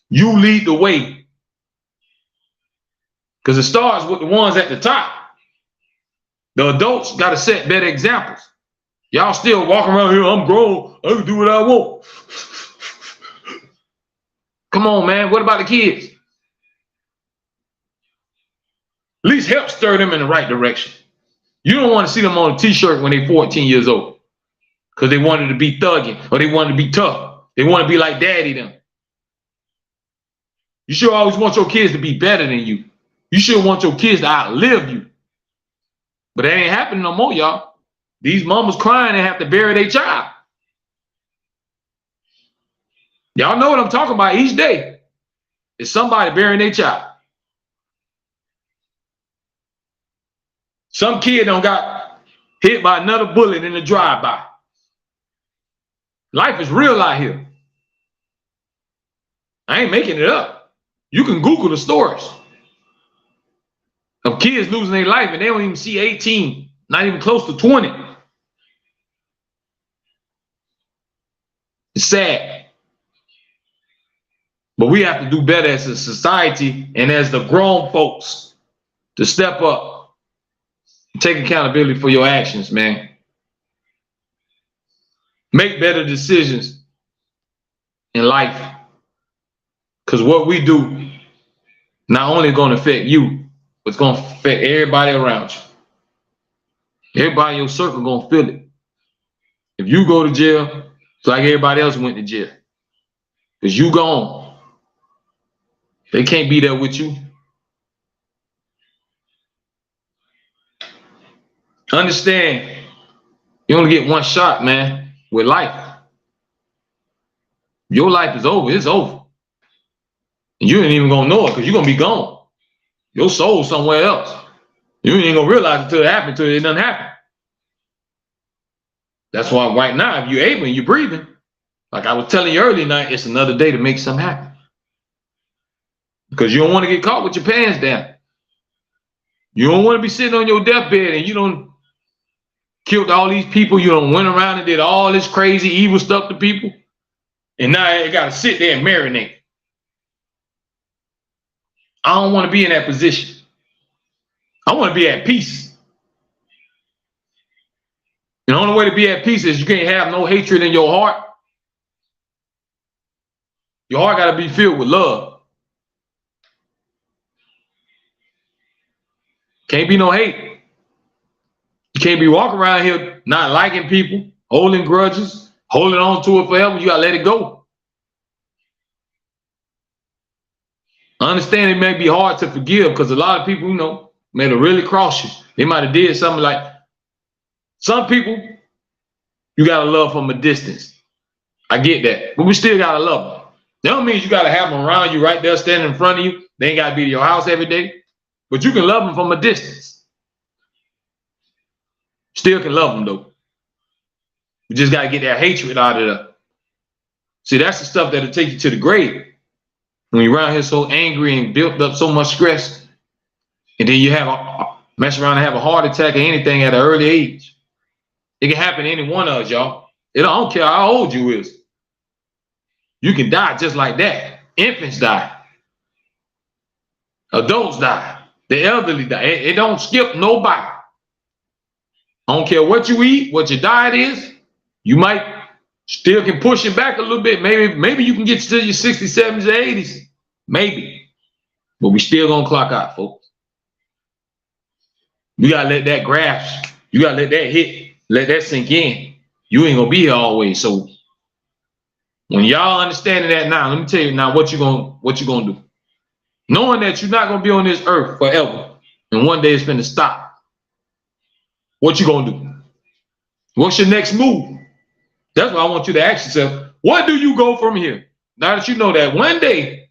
You lead the way. Because it starts with the ones at the top. The adults got to set better examples. Y'all still walking around here, I'm grown, I can do what I want. Come on, man. What about the kids? At least help stir them in the right direction. You don't want to see them on a t-shirt when they're 14 years old because they wanted to be thugging or they wanted to be tough. They want to be like daddy them. You should always want your kids to be better than you. You should want your kids to outlive you. But that ain't happening no more, y'all. These mamas crying and have to bury their child. Y'all know what I'm talking about each day. It's somebody burying their child. Some kid done got hit by another bullet in the drive-by. Life is real out here. I ain't making it up. You can Google the stories of kids losing their life and they don't even see 18, not even close to 20. It's sad. But we have to do better as a society and as the grown folks to step up. Take accountability for your actions, man. Make better decisions in life. Because what we do not only going to affect you, but it's going to affect everybody around you. Everybody in your circle going to feel it. If you go to jail, it's like everybody else went to jail. Because you gone. They can't be there with you. Understand, you only get one shot, man, with life. Your life is over. It's over. And you ain't even gonna know it because you're gonna be gone. Your soul's somewhere else. You ain't gonna realize it until it happens, until it doesn't happen. That's why right now, if you're able and you're breathing, like I was telling you earlier tonight, it's another day to make something happen. Because you don't want to get caught with your pants down. You don't want to be sitting on your deathbed and you don't killed all these people. You done went around and did all this crazy evil stuff to people. And now you got to sit there and marinate. I don't want to be in that position. I want to be at peace. And the only way to be at peace is you can't have no hatred in your heart. Your heart got to be filled with love. Can't be no hate. You can't be walking around here not liking people, holding grudges, holding on to it forever. You got to let it go. I understand it may be hard to forgive because a lot of people, you know, may have really crossed you. They might have did something like, some people, you got to love from a distance. I get that. But we still got to love them. That don't mean you got to have them around you right there standing in front of you. They ain't got to be to your house every day. But you can love them from a distance. Still can love them though. We just got to get that hatred out of there. See, that's the stuff that'll take you to the grave. When you're around here so angry and built up so much stress, and then you mess around and have a heart attack or anything at an early age. It can happen to any one of us, y'all. I don't care how old you is. You can die just like that. Infants die. Adults die. The elderly die. It don't skip nobody. I don't care what you eat, what your diet is. You might still can push it back a little bit. Maybe you can get to your 60s, 70s, 80s. Maybe. But we still gonna clock out, folks. You gotta let that grasp. You gotta let that hit. Let that sink in. You ain't gonna be here always. So when y'all understanding that now, let me tell you now what you gonna do. Knowing that you're not gonna be on this earth forever, and one day it's gonna stop. What you gonna do? What's your next move? That's what I want you to ask yourself. What do you go from here? Now that you know that one day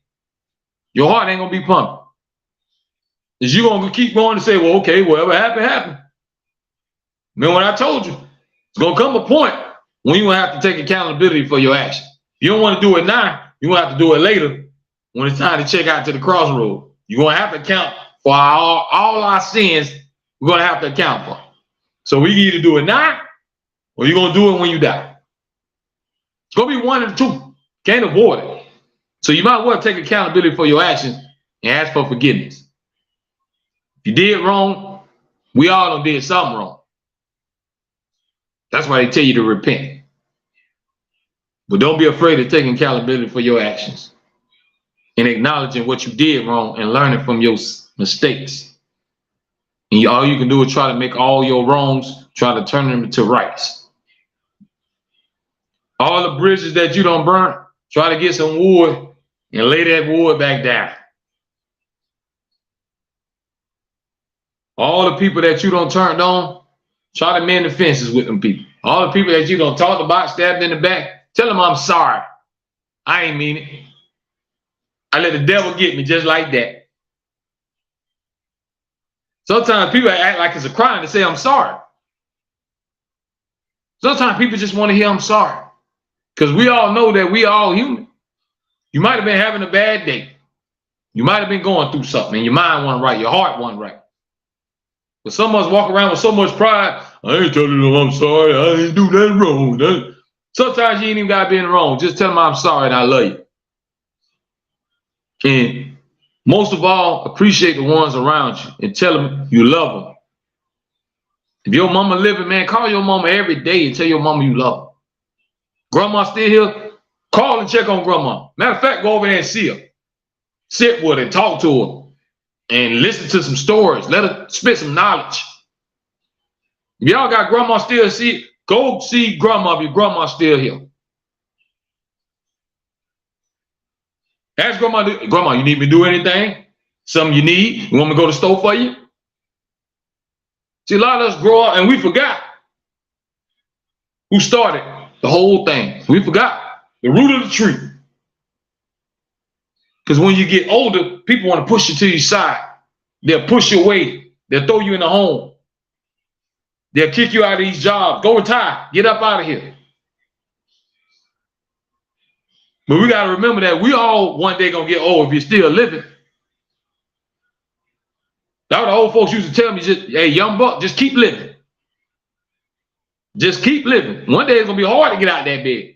your heart ain't gonna be pumping. Is you gonna keep going and say, well, okay, whatever happened, happened. Remember what I told you? It's gonna come a point when you gonna have to take accountability for your action. You don't want to do it now, you gonna have to do it later. when it's time to check out to the crossroad. You're going to have to account for all our sins. We're going to have to account for. So we either do it now or you're going to do it when you die. It's going to be one of the two. Can't avoid it. So you might well take accountability for your actions and ask for forgiveness. If you did wrong, we all done did something wrong. That's why they tell you to repent. But don't be afraid of taking accountability for your actions and acknowledging what you did wrong and learning from your mistakes. And all you can do is try to make all your wrongs, try to turn them into rights. All the bridges that you don't burn, try to get some wood and lay that wood back down. All the people that you don't turn on, try to mend the fences with them people. All the people that you don't talk about, stabbed in the back, tell them I'm sorry. I ain't mean it. I let the devil get me just like that. Sometimes people act like it's a crime to say I'm sorry. Sometimes people just want to hear I'm sorry. Because we all know that we all human. You might have been having a bad day. You might have been going through something and your mind wasn't right, your heart wasn't right. But some of us walk around with so much pride, I ain't telling them I'm sorry, I ain't do that wrong. Sometimes you ain't even got to be in the wrong. Just tell them I'm sorry and I love you. And most of all, appreciate the ones around you and tell them you love them. If your mama living, man, call your mama every day and tell your mama you love her. Grandma still here? Call and check on grandma. Matter of fact, go over there and see her. Sit with her and talk to her and listen to some stories. Let her spit some knowledge. If y'all got grandma still, go see grandma if your grandma's still here. Ask grandma, grandma, you need me to do anything? Something you need? You want me to go to the store for you? See, a lot of us grow up and we forgot who started the whole thing. We forgot the root of the tree. Because when you get older, people want to push you to your side. They'll push you away. They'll throw you in the home. They'll kick you out of these jobs. Go retire. Get up out of here. But we got to remember that we all one day going to get old if you're still living. That's what the old folks used to tell me, just, hey, young buck, just keep living. Just keep living. One day it's going to be hard to get out of that bed.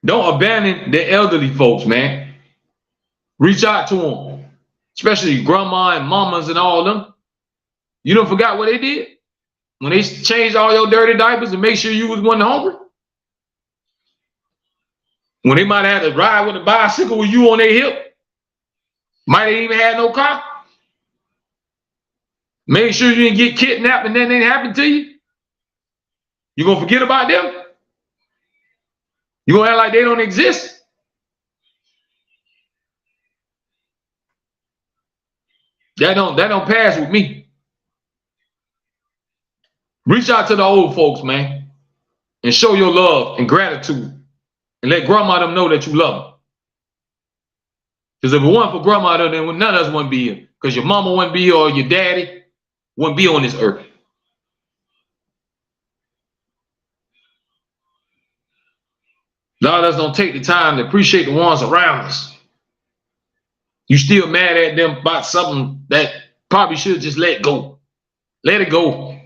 Don't abandon the elderly folks, man. Reach out to them, especially grandma and mamas and all of them. You don't forgot what they did when they changed all your dirty diapers and make sure you was one hungry. When they might have had to ride with a bicycle with you on their hip, might have even had no car. Make sure you didn't get kidnapped and then it happened to you. You gonna forget about them? You gonna act like they don't exist? That don't pass with me. Reach out to the old folks, man, and show your love and gratitude. And let grandma them know that you love them. Because if it wasn't for grandma, then none of us wouldn't be here. Because your mama wouldn't be here or your daddy wouldn't be on this earth. A lot of us don't take the time to appreciate the ones around us. You still mad at them about something that probably should just let go. Let it go.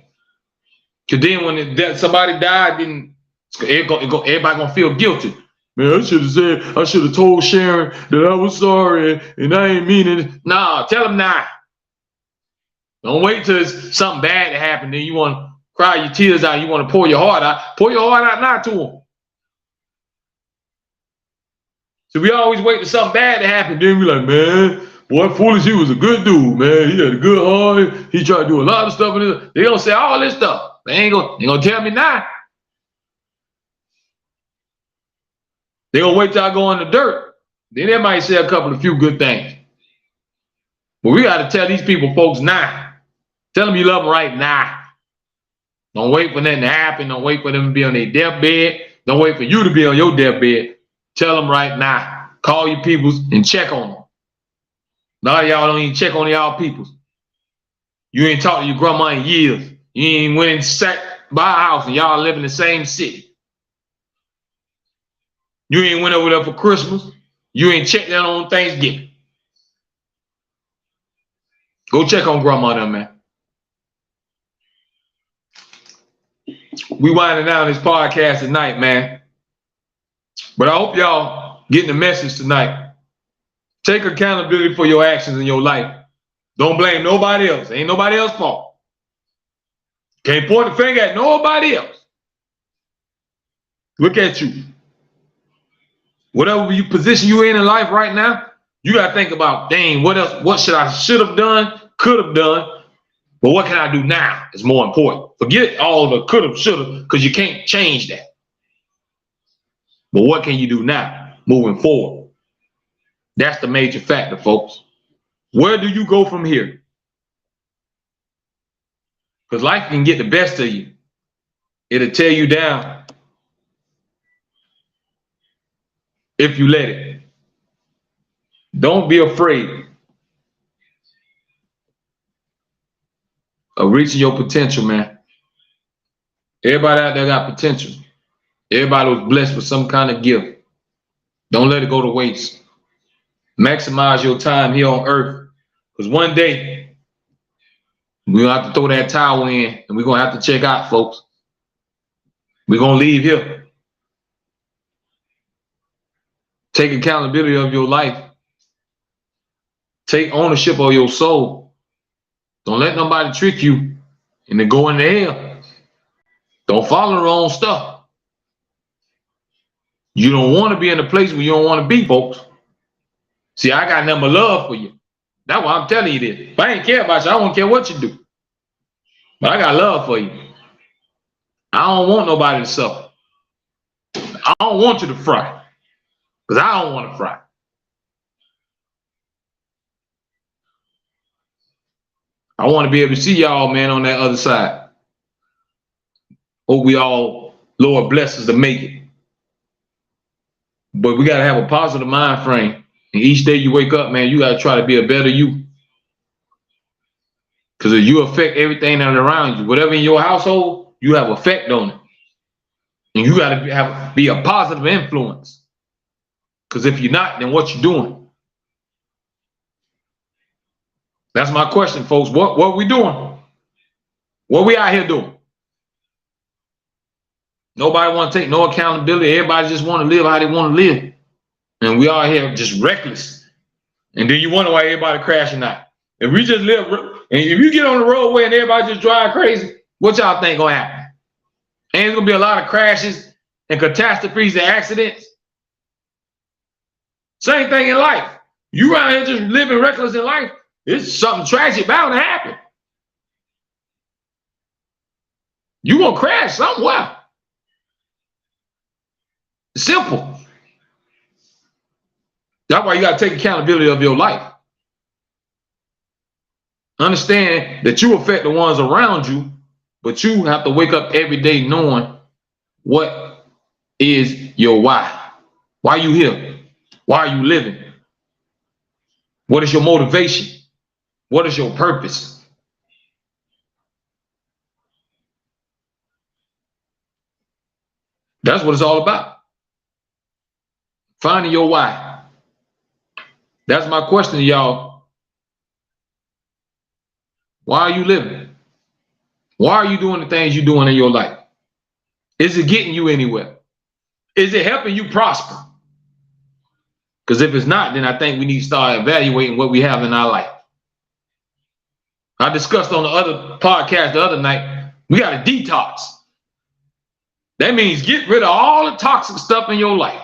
Because then when somebody died, then everybody gonna feel guilty. Man, I should have told Sharon that I was sorry and I ain't mean it. Nah, tell them now. Don't wait till it's something bad to happen. Then you want to cry your tears out. You want to pour your heart out. Pour your heart out now to them. So we always wait for something bad to happen. Then we like, man, boy, foolish, he was a good dude, man. He had a good heart. He tried to do a lot of stuff. They gonna say all this stuff. They ain't gonna tell me now. They gonna wait till I go in the dirt. Then they might say a few good things. But we gotta tell these people, folks, now. Tell them you love them right now. Don't wait for nothing to happen. Don't wait for them to be on their deathbed. Don't wait for you to be on your deathbed. Tell them right now. Call your peoples and check on them. A lot of y'all don't even check on y'all peoples. You ain't talked to your grandma in years. You ain't went and sat by a house and y'all live in the same city. You ain't went over there for Christmas. You ain't checked out on Thanksgiving. Go check on grandma there, man. We winding down this podcast tonight, man. But I hope y'all getting the message tonight. Take accountability for your actions in your life. Don't blame nobody else. Ain't nobody else's fault. Can't point the finger at nobody else. Look at you. Whatever you position you in life right now, you gotta think about, dang, what else? What should have done, could have done, but what can I do now is more important. Forget all the could have, should have, because you can't change that. But what can you do now, moving forward? That's the major factor, folks. Where do you go from here? Because life can get the best of you. It'll tear you down if you let it. Don't be afraid of reaching your potential, man. Everybody out there got potential. Everybody was blessed with some kind of gift. Don't let it go to waste. Maximize your time here on earth, because one day we're gonna have to throw that towel in and we're gonna have to check out, folks. We're gonna leave here. Take accountability of your life. Take ownership of your soul. Don't let nobody trick you into going to hell. Don't follow the wrong stuff. You don't want to be in a place where you don't want to be, folks. See, I got nothing but love for you. That's why I'm telling you this. If I ain't care about you, I don't care what you do. But I got love for you. I don't want nobody to suffer. I don't want you to fry. Because I don't want to fry. I want to be able to see y'all, man, on that other side. Hope we all, Lord, bless us to make it. But we got to have a positive mind frame. And each day you wake up, man, you got to try to be a better you. Because if you affect everything that's around you, whatever in your household, you have effect on it. And you got to be a positive influence. Because if you're not, then what you doing? That's my question, folks. What we doing? What we out here doing? Nobody want to take no accountability. Everybody just want to live how they want to live. And we all here just reckless. And then you wonder why everybody crashing out. If we just live, and if you get on the roadway and everybody just drive crazy, what y'all think gonna happen? Ain't there gonna be a lot of crashes and catastrophes and accidents? Same thing in life. You out here just living reckless in life, it's something tragic bound to happen. You gonna crash somewhere. Simple. That's why you gotta take accountability of your life. Understand that you affect the ones around you, but you have to wake up every day knowing what is your why. Why are you here? Why are you living? What is your motivation? What is your purpose? That's what it's all about. Finding your why. That's my question to y'all. Why are you living? Why are you doing the things you're doing in your life? Is it getting you anywhere? Is it helping you prosper? Because if it's not, then I think we need to start evaluating what we have in our life. I discussed on the other podcast the other night, we got to detox. That means get rid of all the toxic stuff in your life.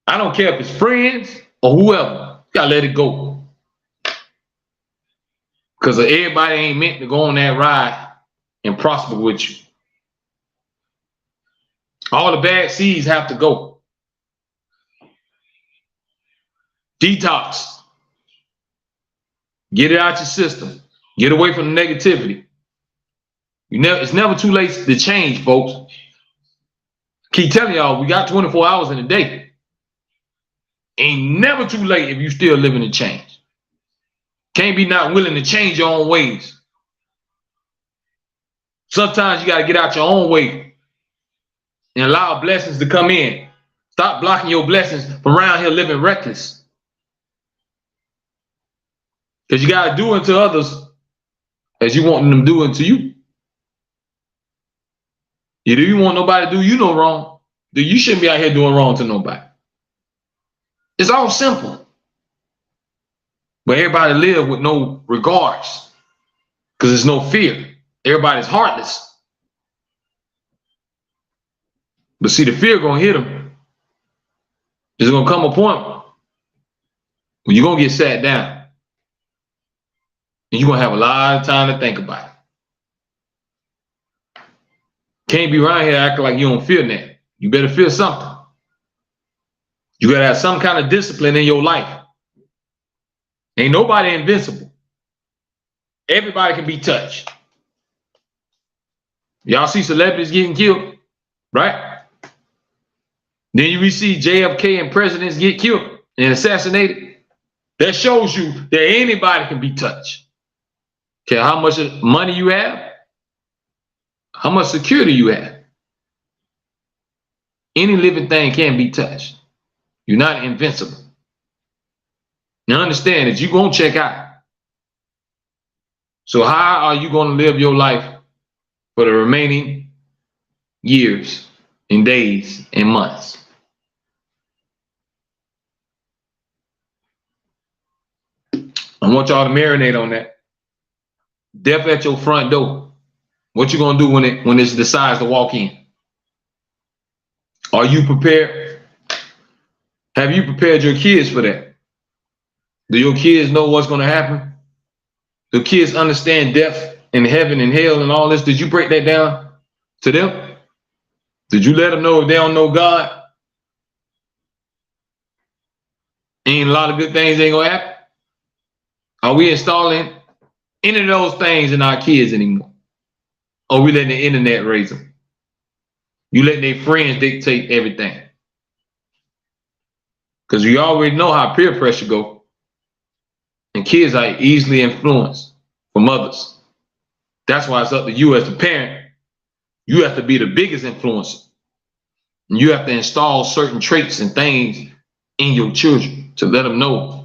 I don't care if it's friends or whoever. You got to let it go. Because everybody ain't meant to go on that ride and prosper with you. All the bad seeds have to go. Detox. Get it out your system. Get away from the negativity. It's never too late to change, folks. Keep telling y'all, we got 24 hours in a day. Ain't never too late if you still living to change. Can't be not willing to change your own ways. Sometimes you got to get out your own way and allow blessings to come in. Stop blocking your blessings from around here living reckless. Because you got to do unto others as you want them to do unto you. Either you want nobody to do you no wrong, then you shouldn't be out here doing wrong to nobody. It's all simple. But everybody live with no regards because there's no fear. Everybody's heartless. But see, the fear gonna hit them. There's gonna come a point when you're gonna get sat down and you're gonna have a lot of time to think about it. Can't be around here acting like you don't feel that. You better feel something. You gotta have some kind of discipline in your life. Ain't nobody invincible. Everybody can be touched. Y'all see celebrities getting killed, right? Then you see JFK and presidents get killed and assassinated. That shows you that anybody can be touched. Care how much money you have, how much security you have. Any living thing can be touched. You're not invincible. Now understand that you're going to check out. So how are you going to live your life for the remaining years and days and months? I want y'all to marinate on that. Death at your front door. What you going to do when it decides to walk in? Are you prepared? Have you prepared your kids for that? Do your kids know what's going to happen? Do kids understand death and heaven and hell and all this? Did you break that down to them? Did you let them know if they don't know God? Ain't a lot of good things ain't going to happen? Are we installing any of those things in our kids anymore? Or we letting the internet raise them? You letting their friends dictate everything? Because we already know how peer pressure go. And kids are easily influenced from others. That's why it's up to you as the parent. You have to be the biggest influencer. And you have to install certain traits and things in your children to let them know,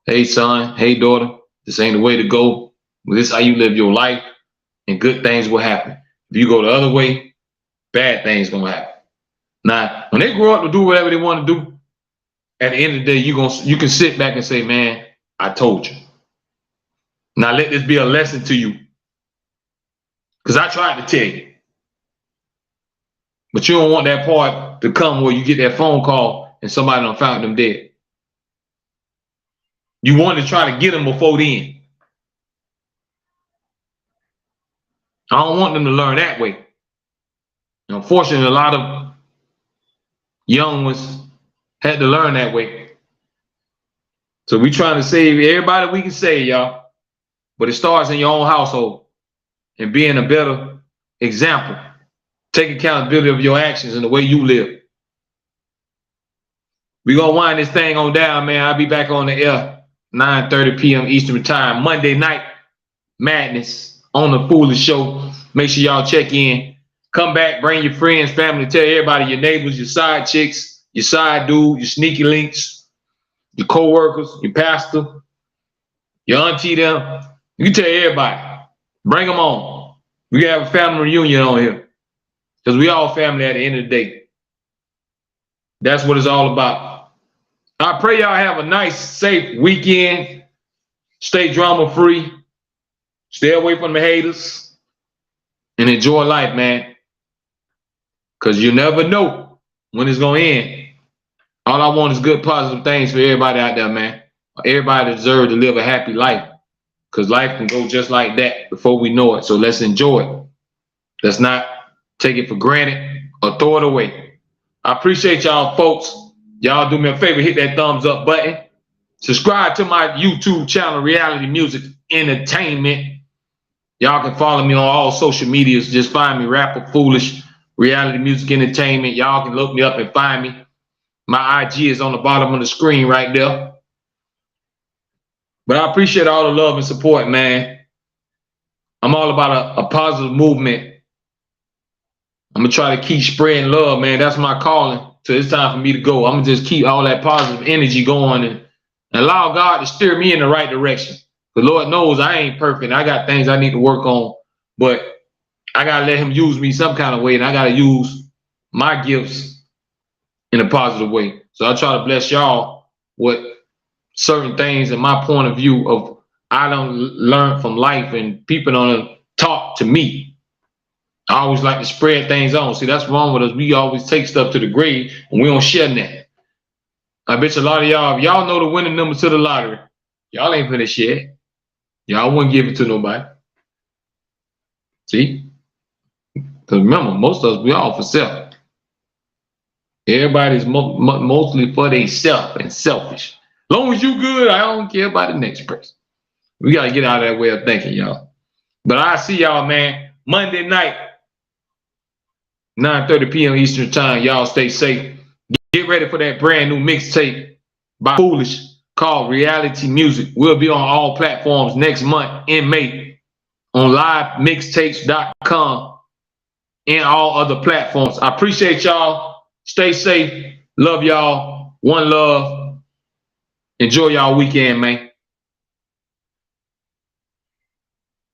hey son, hey daughter, this ain't the way to go. This is how you live your life, and good things will happen. If you go the other way, bad things gonna happen. Now, when they grow up to do whatever they want to do, at the end of the day, you can sit back and say, man, I told you. Now let this be a lesson to you. Because I tried to tell you. But you don't want that part to come where you get that phone call and somebody done found them dead. You want to try to get them before then. I don't want them to learn that way. And unfortunately, a lot of young ones had to learn that way. So we trying to save everybody we can save, y'all. But it starts in your own household and being a better example. Take accountability of your actions and the way you live. We're going to wind this thing on down, man. I'll be back on the air 9:30 p.m. Eastern Time. Monday night madness on the Foolish Show. Make sure y'all check in. Come back, bring your friends, family, tell everybody, your neighbors, your side chicks, your side dude, your sneaky links, your co-workers, your pastor, your auntie them. You can tell everybody. Bring them on. We can have a family reunion on here. Because we all family at the end of the day. That's what it's all about. I pray y'all have a nice, safe weekend. Stay drama-free. Stay away from the haters. And enjoy life, man. Because you never know when it's going to end. All I want is good, positive things for everybody out there, man. Everybody deserves to live a happy life. Because life can go just like that before we know it. So let's enjoy it. Let's not take it for granted or throw it away. I appreciate y'all, folks. Y'all do me a favor, hit that thumbs up button. Subscribe to my YouTube channel, Reality Music Entertainment. Y'all can follow me on all social medias. Just find me, Rapper Foolish, Reality Music Entertainment. Y'all can look me up and find me. My IG is on the bottom of the screen right there. But I appreciate all the love and support, man. I'm all about a positive movement. I'm going to try to keep spreading love, man. That's my calling. So it's time for me to go. I'm gonna just keep all that positive energy going and allow God to steer me in the right direction. The Lord knows I ain't perfect. I got things I need to work on, but I gotta let him use me some kind of way, and I gotta use my gifts in a positive way. So I try to bless y'all with certain things and my point of view of I don't learn from life, and people don't talk to me. I always like to spread things on. See, that's wrong with us. We always take stuff to the grave and we don't share that. I bet you a lot of y'all, if y'all know the winning number to the lottery, y'all ain't finna share. Y'all wouldn't give it to nobody. See? Because remember, most of us, we all for self. Everybody's mostly for they self and selfish. As long as you good, I don't care about the next person. We got to get out of that way of thinking, y'all. But I see y'all, man, Monday night, 9:30 p.m. Eastern time. Y'all stay safe. Get ready for that brand new mixtape by Foolish called Reality Music. We'll be on all platforms next month in May on livemixtapes.com and all other platforms. I appreciate y'all. Stay safe. Love y'all. One love. Enjoy y'all weekend, man.